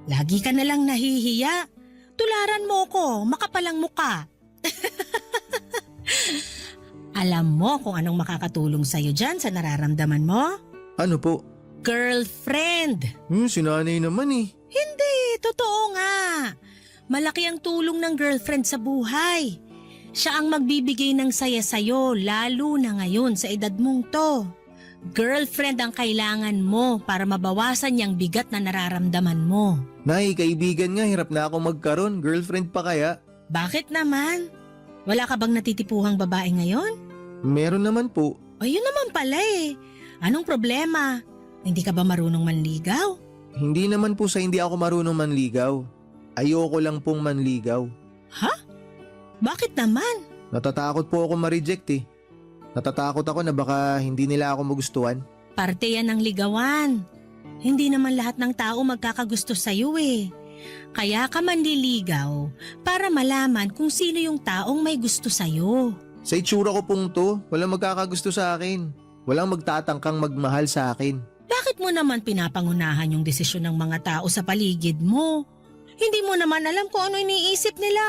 Lagi ka nalang nahihiya. Tularan mo ko, makapalang muka. Alam mo kung anong makakatulong sa'yo dyan sa nararamdaman mo?
Ano po?
Girlfriend.
Si nanay naman eh.
Hindi, totoo nga. Malaki ang tulong ng girlfriend sa buhay. Siya ang magbibigay ng saya sa'yo lalo na ngayon sa edad mong to. Girlfriend ang kailangan mo para mabawasan yung bigat na nararamdaman mo.
Nay, kaibigan nga, hirap na ako magkaroon. Girlfriend pa kaya?
Bakit naman? Wala ka bang natitipuhang babae ngayon?
Meron naman po.
Ayun naman pala eh. Anong problema? Hindi ka ba marunong manligaw?
Hindi naman po sa hindi ako marunong manligaw. Ayoko lang pong manligaw.
Ha? Bakit naman?
Natatakot po ako ma-reject eh. Natatakot ako na baka hindi nila ako magustuhan.
Parte yan ng ligawan. Hindi naman lahat ng tao magkakagusto sa'yo eh. Kaya ka manliligaw para malaman kung sino yung taong may gusto sa'yo.
Sa itsura ko pong to, walang magkakagusto sa akin. Walang magtatangkang magmahal sa akin.
Bakit mo naman pinapangunahan yung desisyon ng mga tao sa paligid mo? Hindi mo naman alam kung ano iniisip nila.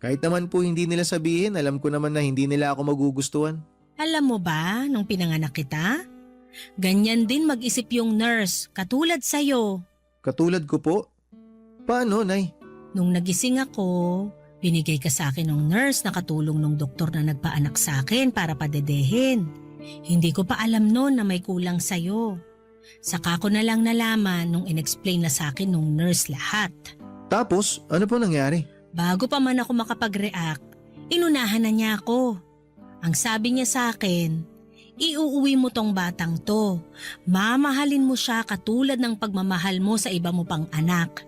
Kahit naman po hindi nila sabihin, alam ko naman na hindi nila ako magugustuhan.
Alam mo ba, nung pinanganak kita? Ganyan din mag-isip yung nurse, katulad sa'yo.
Katulad ko po? Paano, Nay?
Nung nagising ako, binigay ka sa akin ng nurse na katulong ng doktor na nagpaanak sa akin para padedehin. Hindi ko pa alam noon na may kulang sa'yo. Saka ko na lang nalaman nung inexplain na sa akin nung nurse lahat.
Tapos, ano po nangyari?
Bago pa man ako makapag-react, inunahan na niya ako. Ang sabi niya sa akin, iuuwi mo tong batang to. Mamahalin mo siya katulad ng pagmamahal mo sa iba mo pang anak.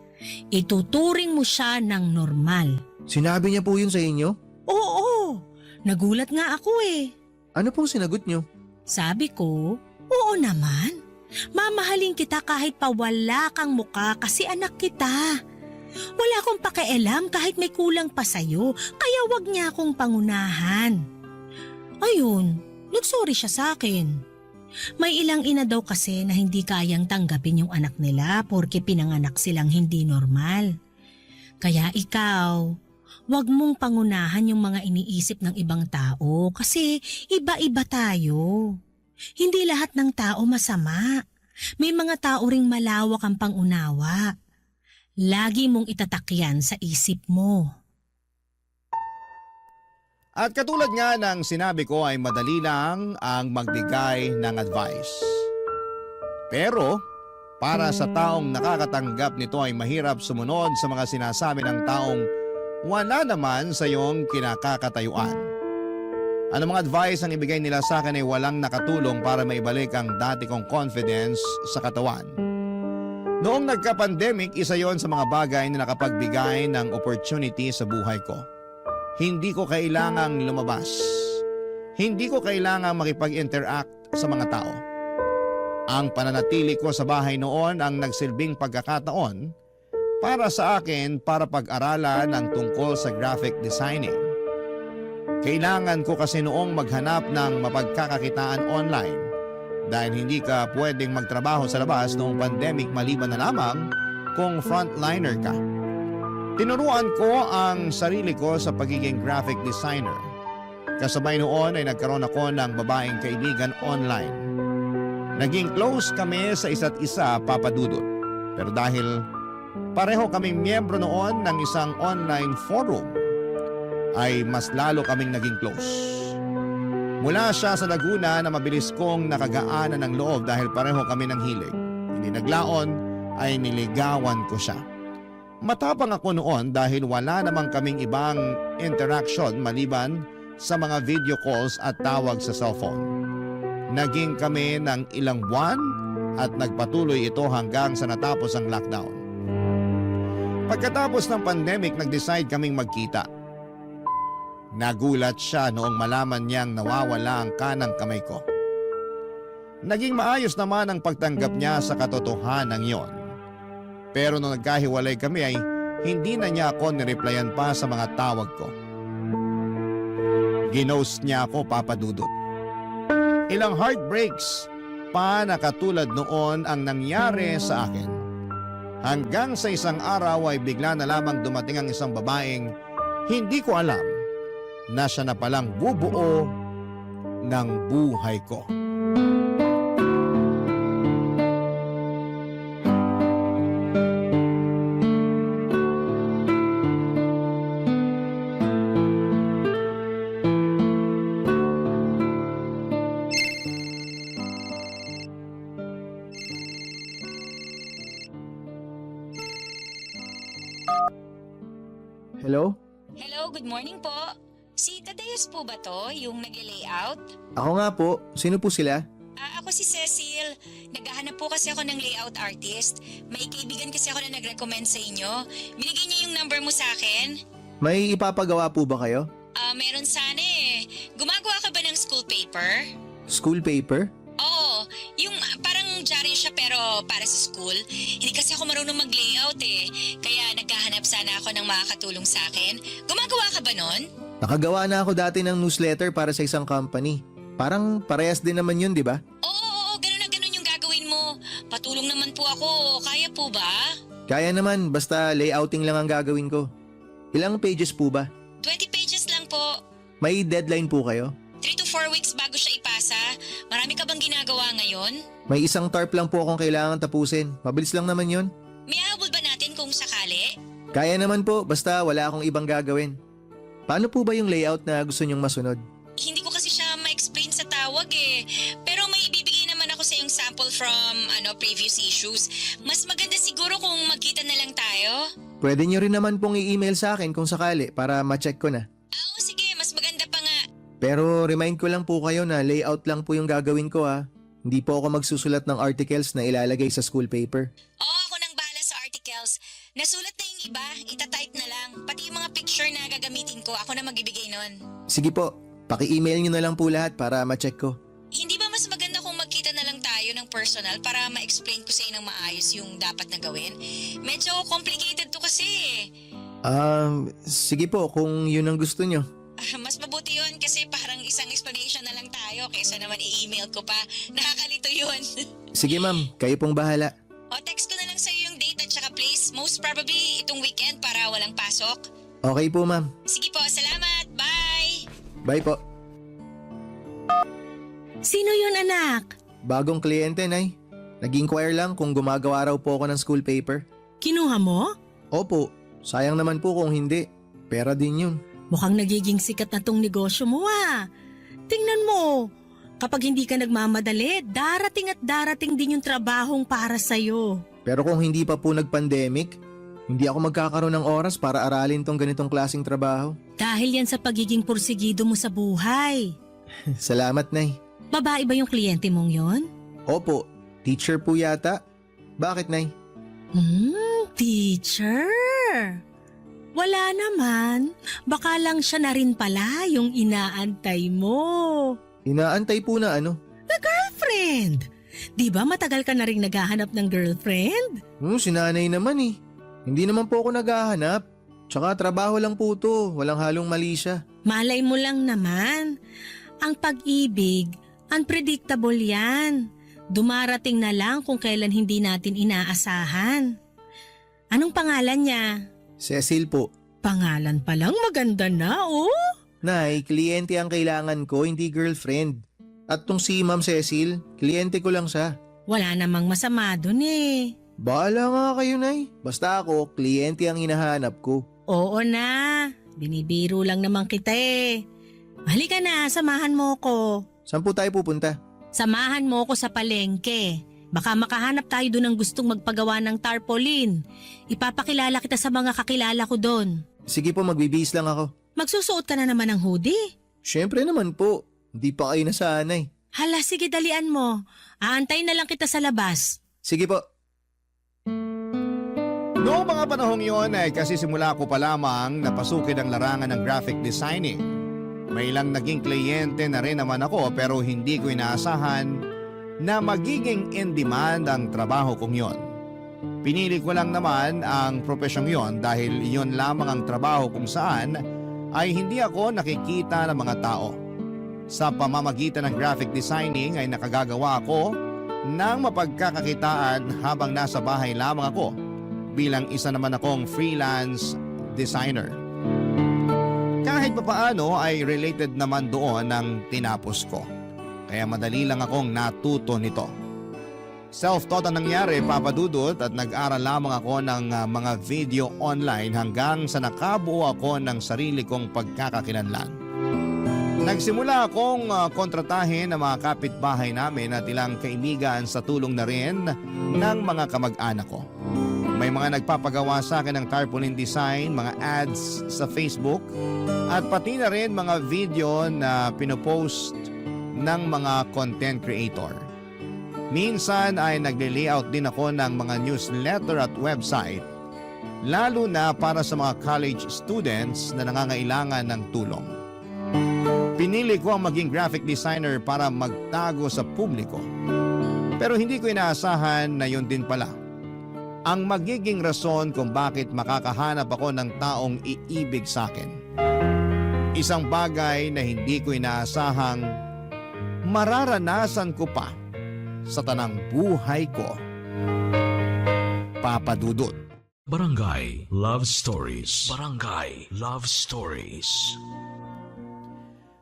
Ituturing mo siya ng normal.
Sinabi niya po yun sa inyo?
Oo, nagulat nga ako eh.
Ano pong sinagot niyo?
Sabi ko, oo naman. Mamahalin kita kahit pa wala kang muka kasi anak kita. Wala akong pakialam kahit may kulang pa sa'yo, kaya wag niya akong pangunahan. Ayun, nagsorry siya sa akin. May ilang ina daw kasi na hindi kayang tanggapin yung anak nila porke pinanganak silang hindi normal. Kaya ikaw, wag mong pangunahan yung mga iniisip ng ibang tao kasi iba-iba tayo. Hindi lahat ng tao masama. May mga tao ring malawak ang pangunawa. Lagi mong itatakyan sa isip mo.
At katulad nga ng sinabi ko ay madali lang ang magbigay ng advice. Pero para sa taong nakakatanggap nito ay mahirap sumunod sa mga sinasabi ng taong wala naman sa iyong kinakakatayuan. Anumang advice ang ibigay nila sa akin ay walang nakatulong para maibalik ang dati kong confidence sa katawan. Noong nagka-pandemic, isa yon sa mga bagay na nakapagbigay ng opportunity sa buhay ko. Hindi ko kailangang lumabas. Hindi ko kailangang makipag-interact sa mga tao. Ang pananatili ko sa bahay noon ang nagsilbing pagkakataon para sa akin para pag-aralan ang tungkol sa graphic designing. Kailangan ko kasi noong maghanap ng mapagkakakitaan online dahil hindi ka pwedeng magtrabaho sa labas noong pandemic maliban na lamang kung frontliner ka. Tinuruan ko ang sarili ko sa pagiging graphic designer. Kasabay noon ay nagkaroon ako ng babaeng kaibigan online. Naging close kami sa isa't isa, Papa Dudut. Pero dahil pareho kaming miyembro noon ng isang online forum, ay mas lalo kaming naging close. Mula siya sa Laguna na mabilis kong nakagaanan ng loob dahil pareho kami ng hilig. Hindi naglaon ay niligawan ko siya. Matapang ako noon dahil wala namang kaming ibang interaction maliban sa mga video calls at tawag sa cellphone. Naging kami ng ilang buwan at nagpatuloy ito hanggang sa natapos ang lockdown. Pagkatapos ng pandemic, nag-decide kaming magkita. Nagulat siya noong malaman niyang nawawala ang kanang kamay ko. Naging maayos naman ang pagtanggap niya sa katotohanan yon. Pero nung nagkahiwalay kami ay hindi na niya ako nireplyan pa sa mga tawag ko. Ginost niya ako, Papa Dudut. Ilang heartbreaks pa na katulad noon ang nangyari sa akin. Hanggang sa isang araw ay bigla na lamang dumating ang isang babaeng hindi ko alam na siya na palang bubuo ng buhay ko.
Hello?
Hello, good morning po. Si Tadeus po ba to, yung nag-layout?
Ako nga po. Sino po sila?
Ako si Cecil. Naghahanap po kasi ako ng layout artist. May kaibigan kasi ako na nag-recommend sa inyo. Binigay niya yung number mo sa akin.
May ipapagawa po ba kayo?
Meron sana eh. Gumagawa ka ba ng school paper?
School paper?
Oo, yung parang diary siya pero para sa school. Hindi kasi ako marunong mag-layout eh. Kaya naghahanap sana ako ng makakatulong sa akin. Gumagawa ka ba nun?
Nakagawa na ako dati ng newsletter para sa isang company. Parang parehas din naman yun, di ba?
Oo, ganun na ganun yung gagawin mo. Patulong naman po ako. Kaya po ba?
Kaya naman, basta layouting lang ang gagawin ko. Ilang pages po ba?
20 pages lang po.
May deadline po kayo?
3 to 4 weeks bago siya ipasa. Marami ka bang ginagawa ngayon?
May isang tarp lang po akong kailangan tapusin. Mabilis lang naman yun.
May habol ba natin kung sakali?
Kaya naman po, basta wala akong ibang gagawin. Paano po ba yung layout na gusto nyong masunod?
Hindi ko kasi siya ma-explain sa tawag eh. Pero may ibibigay naman ako sa yung sample from previous issues. Mas maganda siguro kung magkita na lang tayo.
Pwede nyo rin naman pong i-email sa akin kung sakali para ma-check ko na.
Oo, sige. Mas maganda pa nga.
Pero remind ko lang po kayo na layout lang po yung gagawin ko ha. Hindi po ako magsusulat ng articles na ilalagay sa school paper.
Oo, ako nang bahala sa articles. Nasulat na yung iba, itatype na lang. Pati yung mga picture na gagamitin ko, ako na magbibigay nun.
Sige po, paki-email nyo na lang po lahat para ma-check ko.
Hindi ba mas maganda kung magkita na lang tayo ng personal para ma-explain ko sa inyo ng maayos yung dapat na gawin? Medyo complicated to kasi eh.
Sige po kung yun ang gusto nyo.
Mas mabuti yun kasi parang isang explanation na lang tayo kaysa naman i-email ko pa. Nakakalito yun.
Sige ma'am, kayo pong bahala.
O text ko na lang sa'yo yung date at saka place. Most probably itong weekend para walang pasok.
Okay po ma'am.
Sige po, salamat. Bye!
Bye po.
Sino yun, anak?
Bagong kliyente, Nay. Nag-inquire lang kung gumagawa raw po ako ng school paper.
Kinuha mo?
Opo, sayang naman po kung hindi. Pera din yun.
Mukhang nagiging sikat na tong negosyo mo Tingnan mo, kapag hindi ka nagmamadali, darating at darating din yung trabahong para sa'yo.
Pero kung hindi pa po nag-pandemic, hindi ako magkakaroon ng oras para aralin tong ganitong klaseng trabaho.
Dahil yan sa pagiging pursigido mo sa buhay.
Salamat, Nay.
Babae ba yung kliyente mong yon?
Opo, teacher po yata. Bakit, Nay?
Teacher? Wala naman. Baka lang siya na rin pala yung inaantay mo.
Inaantay po na ano?
Girlfriend! Di ba matagal ka na rin naghahanap ng girlfriend?
Si nanay naman eh. Hindi naman po ako naghahanap. Tsaka trabaho lang po to. Walang halong mali siya.
Malay mo lang naman. Ang pag-ibig, unpredictable yan. Dumarating na lang kung kailan hindi natin inaasahan. Anong pangalan niya?
Cecil po.
Pangalan pa lang maganda na, oh.
Nay, kliyente ang kailangan ko, hindi girlfriend. At tong si Ma'am Cecil, kliyente ko lang siya.
Wala namang masama dun eh.
Bahala nga kayo, Nay. Basta ako, kliyente ang hinahanap ko.
Oo na, binibiro lang naman kita eh. Halika na, samahan mo ko.
Saan po tayo pupunta?
Samahan mo ko sa palengke. Baka makahanap tayo doon ng gustong magpagawa ng tarpaulin. Ipapakilala kita sa mga kakilala ko doon.
Sige po, magbibihis lang ako.
Magsusuot ka na naman ng hoodie.
Siyempre naman po. Hindi pa kayo nasanay.
Hala, sige dalian mo. Aantay na lang kita sa labas.
Sige po.
Noong mga panahong yon ay kasi simula ko pa lamang napasukin ang larangan ng graphic designing. May ilang naging kliyente na rin naman ako pero hindi ko inaasahan na magiging in-demand ang trabaho kong yon. Pinili ko lang naman ang profesyong yon dahil yon lamang ang trabaho kung saan ay hindi ako nakikita ng mga tao. Sa pamamagitan ng graphic designing ay nakagagawa ako ng mapagkakakitaan habang nasa bahay lamang ako bilang isa naman akong freelance designer. Kahit papaano ay related naman doon ang tinapos ko. Kaya madali lang akong natuto nito. Self-taught ang nangyari, Papa Dudut, at nag-aral lamang ako ng mga video online hanggang sa nakabuo ako ng sarili kong pagkakakilanlan. Nagsimula akong kontratahin ng mga kapitbahay namin at ilang kaibigan sa tulong na rin ng mga kamag-anak ko. May mga nagpapagawa sa akin ng tarpaulin design, mga ads sa Facebook, at pati na rin mga video na pinopost ng mga content creator. Minsan ay nagle-layout din ako ng mga newsletter at website, lalo na para sa mga college students na nangangailangan ng tulong. Pinili ko ang maging graphic designer para magtago sa publiko. Pero hindi ko inaasahan na yun din pala ang magiging rason kung bakit makakahanap ako ng taong iibig sa akin. Isang bagay na hindi ko inaasahang mararanasan ko pa sa tanang buhay ko. Papa Dudut.
Barangay Love Stories. Barangay Love Stories.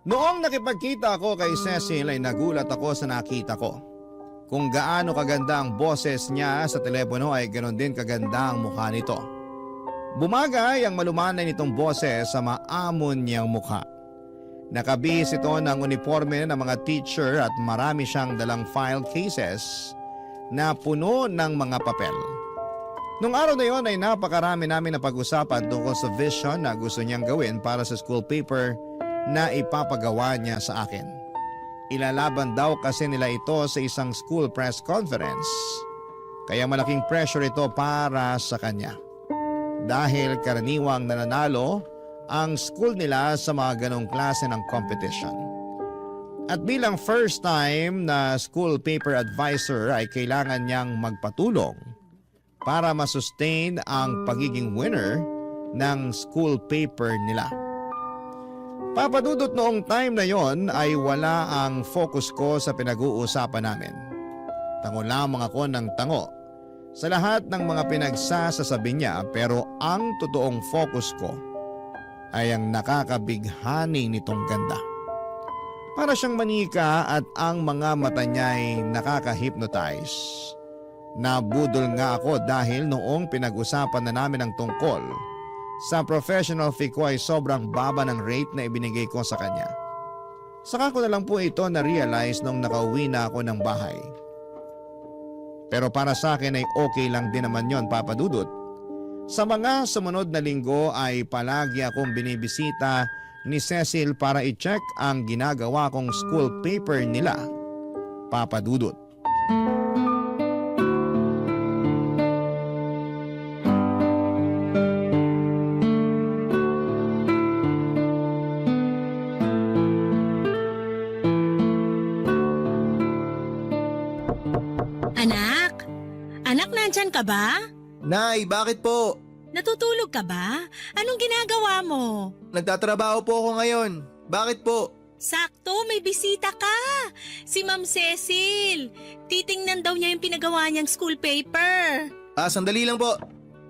Noong nakipagkita ako kay Cecil ay nagulat ako sa nakita ko. Kung gaano kaganda ang boses niya sa telepono ay ganoon din kaganda ang mukha nito. Bumagay ang malumanay nitong boses sa maamon niyang mukha. Nakabihis ito ng uniforme ng mga teacher at marami siyang dalang file cases na puno ng mga papel. Nung araw na yon ay napakarami namin na pag-usapan tungkol sa vision na gusto niyang gawin para sa school paper na ipapagawa niya sa akin. Ilalaban daw kasi nila ito sa isang school press conference. Kaya malaking pressure ito para sa kanya. Dahil karaniwang nananalo ang school nila sa mga ganong klase ng competition. At bilang first time na school paper advisor ay kailangan niyang magpatulong para masustain ang pagiging winner ng school paper nila. Papadudot noong time na yon ay wala ang focus ko sa pinag-uusapan namin. Tango lamang ako ng tango sa lahat ng mga pinagsasasabi niya, pero ang totoong focus ko ay ang nakakabighani nitong ganda. Para siyang manika at ang mga mata niya ay nakaka-hypnotize. Nabudol nga ako dahil noong pinag-usapan na namin ang tungkol sa professional fee ko ay sobrang baba ng rate na ibinigay ko sa kanya. Saka ko na lang po ito na-realize nung nakauwi na ako ng bahay. Pero para sa akin ay okay lang din naman yon, Papa Dudut. Sa mga sumunod na linggo ay palagi akong binibisita ni Cecil para i-check ang ginagawa kong school paper nila, Papa Dudut.
Anak? Anak, nandyan ka ba?
Nay, bakit po?
Natutulog ka ba? Anong ginagawa mo?
Nagtatrabaho po ako ngayon. Bakit po?
Sakto, may bisita ka. Si Ma'am Cecil. Titingnan daw niya yung pinagawa niyang school paper.
Sandali lang po.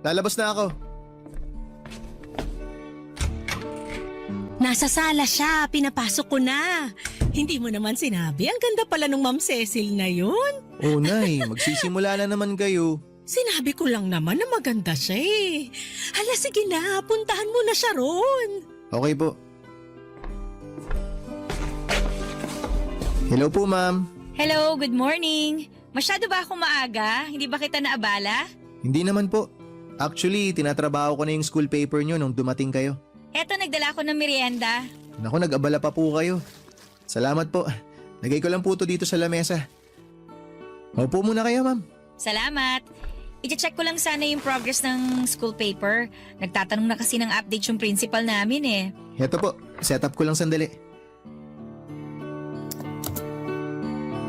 Lalabas na ako.
Nasa sala siya, pinapasok ko na. Hindi mo naman sinabi, ang ganda pala nung Ma'am Cecil na yun.
Oh, Nay, magsisimula na naman kayo.
Sinabi ko lang naman na maganda siya eh. Hala, sige na, puntahan mo na siya ron.
Okay po. Hello po, ma'am.
Hello, good morning. Masyado ba ako maaga? Hindi ba kita naabala?
Hindi naman po. Actually, tinatrabaho ko na yung school paper nyo nung dumating kayo.
Eto, nagdala ko ng merienda.
Naku, nag-abala pa po kayo. Salamat po. Lagay ko lang po to dito sa lamesa. Maupo muna kayo, ma'am.
Salamat. I-check ko lang sana yung progress ng school paper. Nagtatanong na kasi ng update yung principal namin eh.
Heto po, setup ko lang sandali.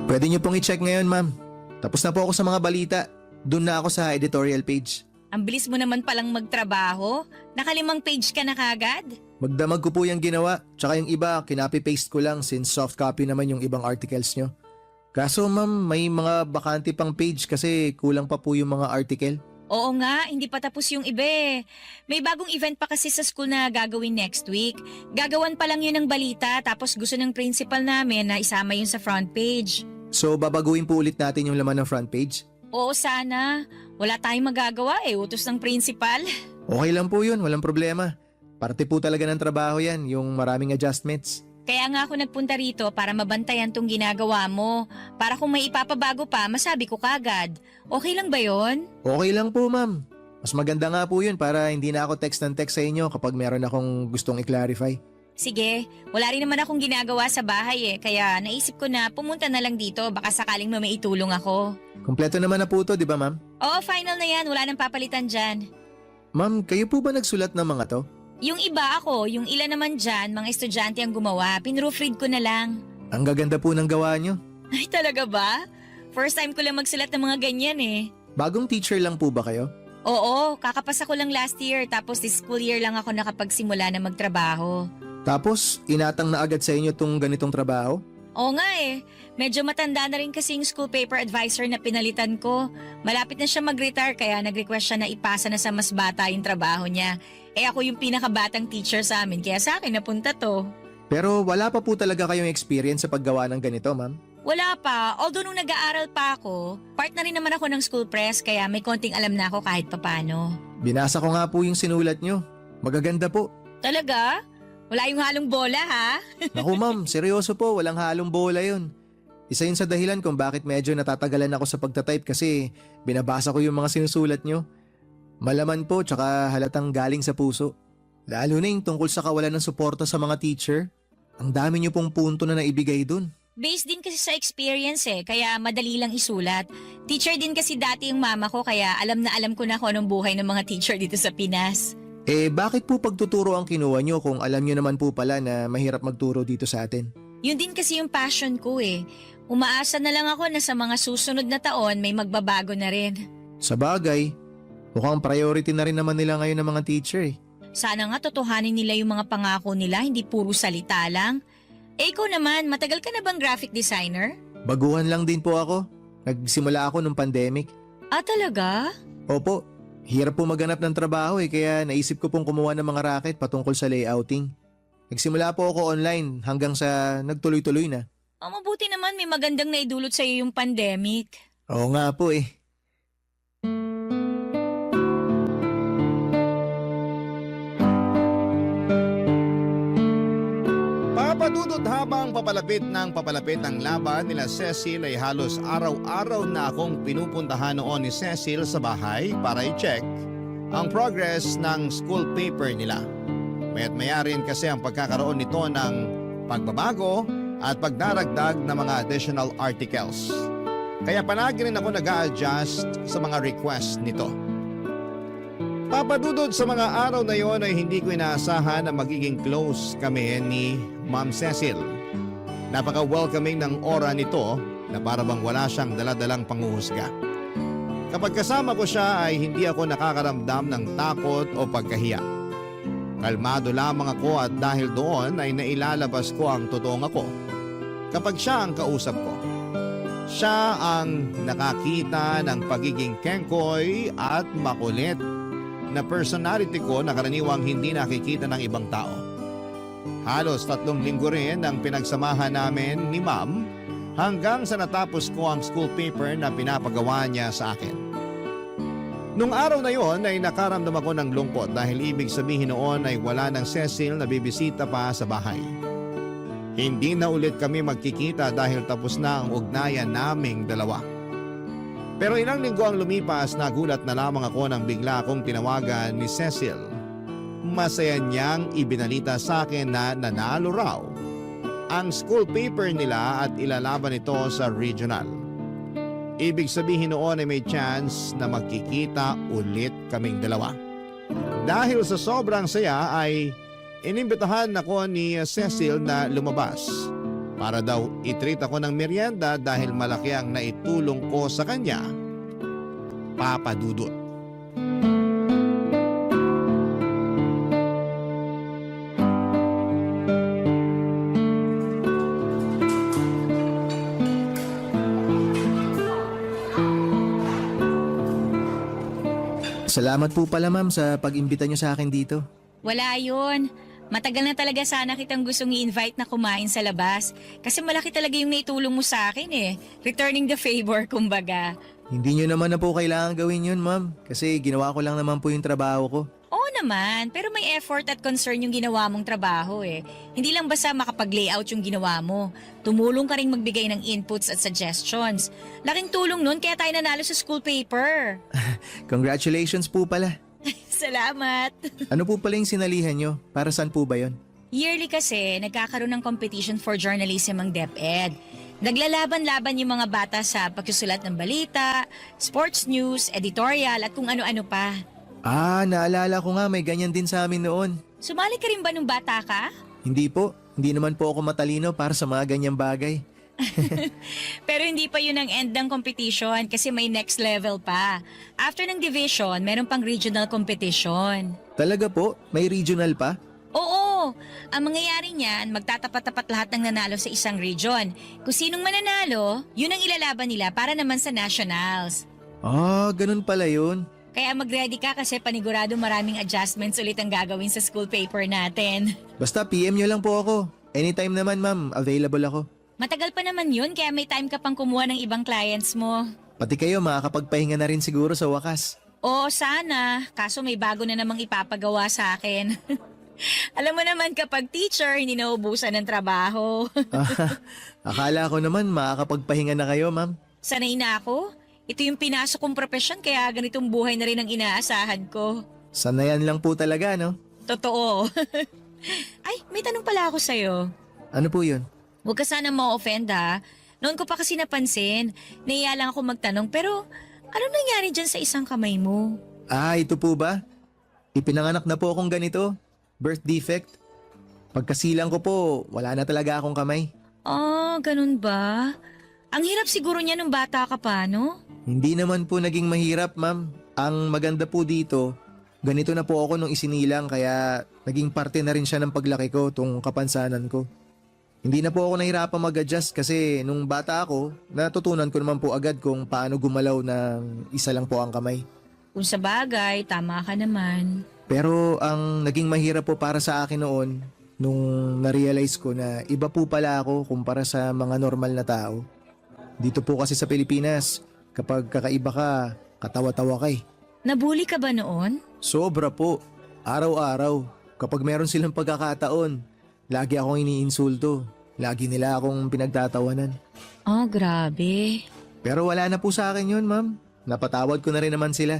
Pwede niyo pong i-check ngayon, ma'am. Tapos na po ako sa mga balita. Doon na ako sa editorial page.
Ang bilis mo naman palang magtrabaho. Nakalimang page ka na kagad.
Magdamag ko po yung ginawa. Tsaka yung iba, kinopy-paste ko lang since soft copy naman yung ibang articles nyo. Kaso ma'am, may mga bakante pang page kasi kulang pa po yung mga article.
Oo nga, hindi pa tapos yung iba eh. May bagong event pa kasi sa school na gagawin next week. Gagawan pa lang yun ng balita tapos gusto ng principal namin na isama yun sa front page.
So babaguhin po ulit natin yung laman ng front page?
Oo sana. Wala tayong magagawa eh, utos ng principal.
Okay lang po yun, walang problema. Parte po talaga ng trabaho yan, yung maraming adjustments.
Kaya nga ako nagpunta rito para mabantayan tong ginagawa mo. Para kung may ipapabago pa, masabi ko kagad. Okay lang ba yon?
Okay lang po ma'am. Mas maganda nga po yun para hindi na ako text ng text sa inyo kapag meron akong gustong i-clarify.
Sige, wala rin naman akong ginagawa sa bahay eh. Kaya naisip ko na pumunta na lang dito baka sakaling may itulong ako.
Kompleto naman na po to, di ba ma'am?
Oo, final na yan. Wala nang papalitan dyan.
Ma'am, kayo po ba nagsulat ng mga to?
Yung iba ako, yung ilan naman dyan, mga estudyante ang gumawa. Pinroofread ko na lang.
Ang gaganda po ng gawa nyo.
Ay, talaga ba? First time ko lang magsulat ng mga ganyan eh.
Bagong teacher lang po ba kayo?
Oo, kakapasa ko lang last year tapos this school year lang ako nakapagsimula na magtrabaho.
Tapos, inatang na agad sa inyo tong ganitong trabaho?
Oo nga eh. Medyo matanda na rin kasi yung school paper advisor na pinalitan ko. Malapit na siya mag-retire kaya nag-request siya na ipasa na sa mas bata yung trabaho niya. Eh ako yung pinakabatang teacher sa amin kaya sa akin napunta to.
Pero wala pa po talaga kayong experience sa paggawa ng ganito, ma'am?
Wala pa. Although nung nag-aaral pa ako, part na rin naman ako ng school press kaya may konting alam na ako kahit papano.
Binasa ko nga po yung sinulat nyo. Magaganda po.
Talaga? Wala yung halong bola ha?
Naku ma'am, seryoso po, walang halong bola yun. Isa yun sa dahilan kung bakit medyo natatagalan ako sa pagtatype kasi binabasa ko yung mga sinusulat nyo. Malaman po tsaka halatang galing sa puso. Lalo na yung tungkol sa kawalan ng suporta sa mga teacher. Ang dami nyo pong punto na naibigay dun.
Based din kasi sa experience eh, kaya madali lang isulat. Teacher din kasi dati yung mama ko kaya alam na alam ko na kung anong buhay ng mga teacher dito sa Pinas.
Eh bakit po pagtuturo ang kinuha nyo kung alam nyo naman po pala na mahirap magturo dito sa atin?
Yun din kasi yung passion ko eh. Umaasa na lang ako na sa mga susunod na taon may magbabago na rin.
Sa bagay, mukhang priority na rin naman nila ngayon ng mga teacher eh.
Sana nga totohanin nila yung mga pangako nila, hindi puro salita lang. Eh ikaw naman, matagal ka na bang graphic designer?
Baguhan lang din po ako. Nagsimula ako nung pandemic.
Ah, talaga?
Opo, hirap po maghanap ng trabaho kaya naisip ko pong kumuha ng mga racket patungkol sa layouting. Nagsimula po ako online hanggang sa nagtuloy-tuloy na.
Oh, mabuti naman may magandang naidulot sa'yo yung pandemic.
Oo nga po eh.
Papadudod habang papalapit ang laban nila Cecil ay halos araw-araw na akong pinupuntahan noon ni Cecil sa bahay para i-check ang progress ng school paper nila. Maya't maya rin kasi ang pagkakaroon nito ng pagbabago at pagdaragdag ng mga additional articles. Kaya palagi rin ako nag-a-adjust sa mga request nito. Papadudod sa mga araw na yon ay hindi ko inaasahan na magiging close kami ni Ma'am Cecil. Napaka-welcoming ng aura nito na para bang wala siyang daladalang panghuhusga. Kapag kasama ko siya ay hindi ako nakakaramdam ng takot o pagkahiya. Kalmado lamang ako at dahil doon ay nailalabas ko ang totoong ako. Kapag siya ang kausap ko, siya ang nakakita ng pagiging kengkoy at makulit na personality ko na karaniwang hindi nakikita ng ibang tao. Halos 3 linggo rin ang pinagsamahan namin ni Ma'am hanggang sa natapos ko ang school paper na pinapagawa niya sa akin. Nung araw na yon ay nakaramdam ako ng lungkot dahil ibig sabihin noon ay wala ng Cecil na bibisita pa sa bahay. Hindi na ulit kami magkikita dahil tapos na ang ugnayan naming dalawa. Pero ilang linggo ang lumipas, nagulat na lamang ako nang bigla akong tinawagan ni Cecil. Masaya niyang ibinalita sa akin na nanalo raw ang school paper nila at ilalaban ito sa regional. Ibig sabihin noon ay may chance na magkikita ulit kaming dalawa. Dahil sa sobrang saya ay inimbitahan ako ni Cecil na lumabas para daw i-treat ako ng merienda dahil malaki ang naitulong ko sa kanya, papadudot.
Salamat po pala ma'am sa pag-imbita niyo sa akin dito.
Wala yun. Matagal na talaga sana kitang gustong i-invite na kumain sa labas. Kasi malaki talaga yung naitulong mo sa akin eh. Returning the favor, kumbaga.
Hindi niyo naman na po kailangan gawin yun ma'am kasi ginawa ko lang naman po yung trabaho ko.
Oo naman, pero may effort at concern yung ginawa mong trabaho eh. Hindi lang basta makapag-layout yung ginawa mo. Tumulong ka rin magbigay ng inputs at suggestions. Laking tulong nun kaya tayo nanalo sa school paper.
Congratulations po pala.
Salamat!
Ano po pala yung sinalihan niyo? Para saan po ba yun?
Yearly kasi, nagkakaroon ng competition for journalism ang DepEd. Naglalaban-laban yung mga bata sa pagsusulat ng balita, sports news, editorial at kung ano-ano pa.
Ah, naalala ko nga may ganyan din sa amin noon.
Sumali ka rin ba nung bata ka?
Hindi po, hindi naman po ako matalino para sa mga ganyang bagay.
Pero hindi pa yun ang end ng competition kasi may next level pa. After ng division, meron pang regional competition.
Talaga po? May regional pa?
Oo, ang mangyayari niyan, magtatapat-tapat lahat ng nanalo sa isang region. Kung sinong mananalo, yun ang ilalaban nila para naman sa nationals.
Ah, ganun pala yun.
Kaya mag-ready ka kasi panigurado maraming adjustments ulit ang gagawin sa school paper natin.
Basta PM nyo lang po ako. Anytime naman ma'am, available ako.
Matagal pa naman yun kaya may time ka pang kumuha ng ibang clients mo.
Pati kayo makakapagpahinga na rin siguro sa wakas.
Oo, sana. Kaso may bago na namang ipapagawa sa akin. Alam mo naman kapag teacher, hindi naubusan ng trabaho.
Akala ko naman makakapagpahinga na kayo ma'am.
Sanay na ako. Ito yung pinasok kong profesyon kaya ganitong buhay na rin ang inaasahan ko.
Sanayan lang po talaga no?
Totoo. Ay, may tanong pala ako sa'yo.
Ano po yun?
Huwag ka sana ma-offend ha. Noon ko pa kasi napansin, naiya lang ako magtanong pero ano nangyari dyan sa isang kamay mo?
Ah, ito po ba? Ipinanganak na po akong ganito. Birth defect. Pagkasilang ko po, wala na talaga akong kamay.
Ah, ganun ba? Ang hirap siguro niya nung bata ka pa, no?
Hindi naman po naging mahirap, ma'am. Ang maganda po dito, Ganito na po ako nung isinilang kaya naging parte na rin siya ng paglaki ko, tong kapansanan ko. Hindi na po ako nahirapang mag-adjust kasi nung bata ako, natutunan ko naman po agad kung paano gumalaw ng isa lang po ang kamay.
Kung sa bagay, tama ka naman.
Pero ang naging mahirap po para sa akin noon, nung na-realize ko na iba po pala ako kumpara sa mga normal na tao. Dito po kasi sa Pilipinas, kapag kakaiba ka, katawa-tawa ka eh.
Nabully ka ba noon?
Sobra po. Araw-araw. Kapag meron silang pagkakataon, lagi akong iniinsulto. Lagi nila akong pinagtatawanan.
Oh, grabe.
Pero wala na po sa akin yun, ma'am. Napatawad ko na rin naman sila.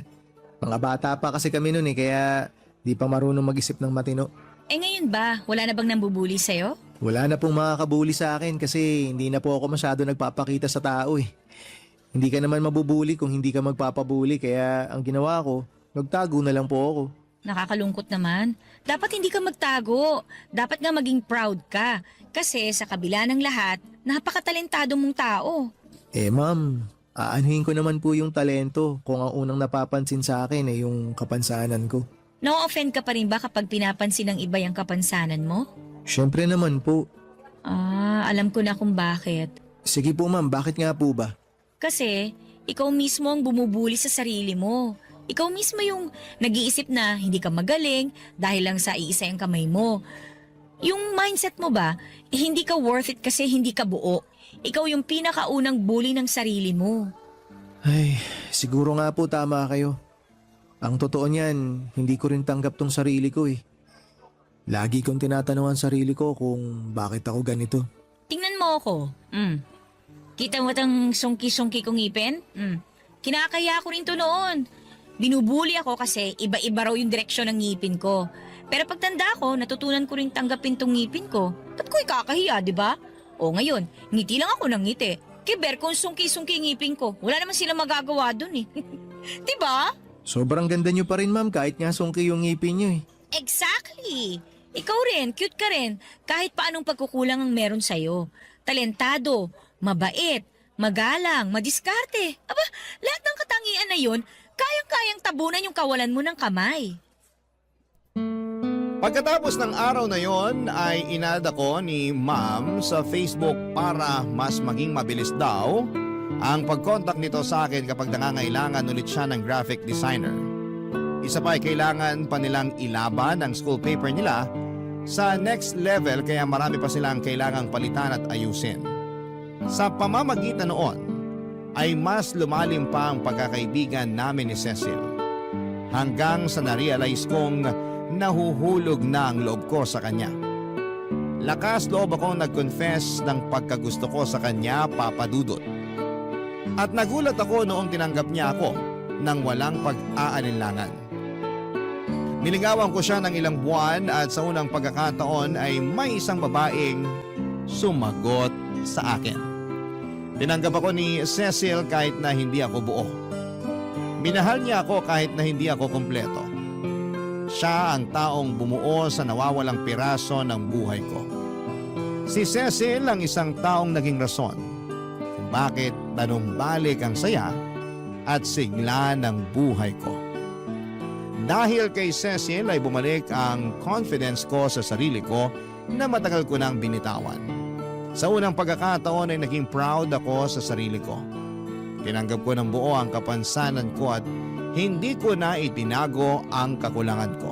Mga bata pa kasi kami noon kaya di pa marunong mag-isip ng matino.
Eh ngayon ba, wala na bang nambubuli sa'yo?
Wala na pong makakabuli sa akin kasi hindi na po ako masyado nagpapakita sa tao eh. Hindi ka naman mabubuli kung hindi ka magpapabuli kaya ang ginawa ko, nagtago na lang po ako.
Nakakalungkot naman. Dapat hindi ka magtago. Dapat nga maging proud ka. Kasi sa kabila ng lahat, napakatalentado mong tao.
Eh ma'am, aanuhin ko naman po yung talento kung ang unang napapansin sa akin ay yung kapansanan ko.
No-offend ka pa rin ba kapag pinapansin ng iba yung kapansanan mo?
Siyempre naman po.
Alam ko na kung bakit.
Sige po ma'am, bakit nga po ba?
Kasi, ikaw mismo ang bumubuli sa sarili mo. Ikaw mismo yung nag-iisip na hindi ka magaling dahil lang sa iisa yung kamay mo. Yung mindset mo ba, hindi ka worth it kasi hindi ka buo. Ikaw yung pinakaunang bully ng sarili mo.
Ay, siguro nga po tama kayo. Ang totoo niyan, hindi ko rin tanggap tong sarili ko eh. Lagi kong tinatanong ang sarili ko kung bakit ako ganito.
Tingnan mo ako. Kita mo tang sungki-sungki kong ngipin? Kinakaya ko rin to noon. Binubuli ako kasi iba-iba raw yung direksyon ng ngipin ko. Pero pagtanda ko, natutunan ko rin tanggapin tong ngipin ko. Ba't ko ikakahiya, di ba? O ngayon, ngiti lang ako ng ngiti. Kiber kung sungki-sungki ngipin ko. Wala naman sila magagawa dun eh. Di ba?
Sobrang ganda niyo pa rin ma'am kahit nga sungki yung ngipin niyo eh.
Exactly. Ikaw rin, cute ka rin. Kahit paanong pagkukulang ang meron sa'yo. Talentado, mabait, magalang, madiskarte. Aba, lahat ng katangian na yun, kayang-kayang tabunan yung kawalan mo ng kamay.
Pagkatapos ng araw na yon ay inad ako ni Ma'am sa Facebook para mas maging mabilis daw ang pag-contact nito sa akin kapag nangangailangan ulit siya ng graphic designer. Isa pa ay kailangan pa nilang ilaban ang school paper nila sa next level kaya marami pa silang kailangang palitan at ayusin. Sa pamamagitan noon ay mas lumalim pa ang pagkakaibigan namin ni Cecil. Hanggang sa na-realize kong nahuhulog na ang loob ko sa kanya. Lakas loob akong nag-confess ng pagkagusto ko sa kanya, Papa Dudut. At nagulat ako noong tinanggap niya ako nang walang pag-aalinlangan. Niligawan ko siya ng ilang buwan at sa unang pagkakataon ay may isang babaeng sumagot sa akin. Tinanggap ako ni Cecil kahit na hindi ako buo. Minahal niya ako kahit na hindi ako kumpleto. Siya ang taong bumuo sa nawawalang piraso ng buhay ko. Si Cecil ang isang taong naging rason kung bakit tanumbalik ang saya at sigla ng buhay ko. Dahil kay Cecil ay bumalik ang confidence ko sa sarili ko na matagal ko nang binitawan. Sa unang pagkakataon ay naging proud ako sa sarili ko. Tinanggap ko ng buo ang kapansanan ko at hindi ko na itinago ang kakulangan ko.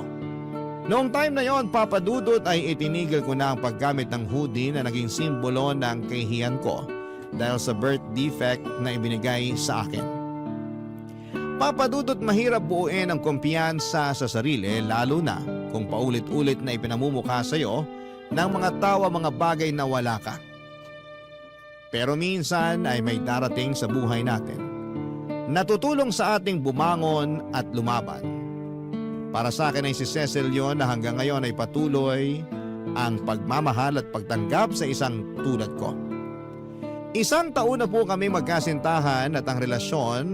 Noong time na yon, Papa Dudut, ay itinigil ko na ang paggamit ng hoodie na naging simbolo ng kahihiyan ko dahil sa birth defect na ibinigay sa akin. Papa Dudut, mahirap buuin ang kumpiyansa sa sarili lalo na kung paulit-ulit na ipinamumukha sa iyo ng mga tawa mga bagay na wala ka. Pero minsan ay may darating sa buhay natin natutulong sa ating bumangon at lumaban. Para sa akin ay si Cecil yon na hanggang ngayon ay patuloy ang pagmamahal at pagtanggap sa isang tulad ko. Isang taon na po kami magkasintahan at ang relasyon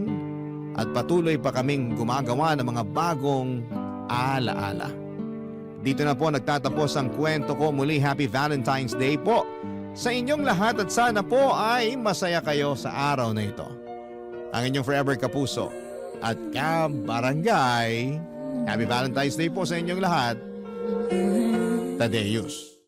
at patuloy pa kaming gumagawa ng mga bagong alaala. Dito na po nagtatapos ang kwento ko. Muli, Happy Valentine's Day po sa inyong lahat at sana po ay masaya kayo sa araw na ito. Ang inyong forever kapuso at kabarangay, Happy Valentine's Day po sa inyong lahat. Tadeus.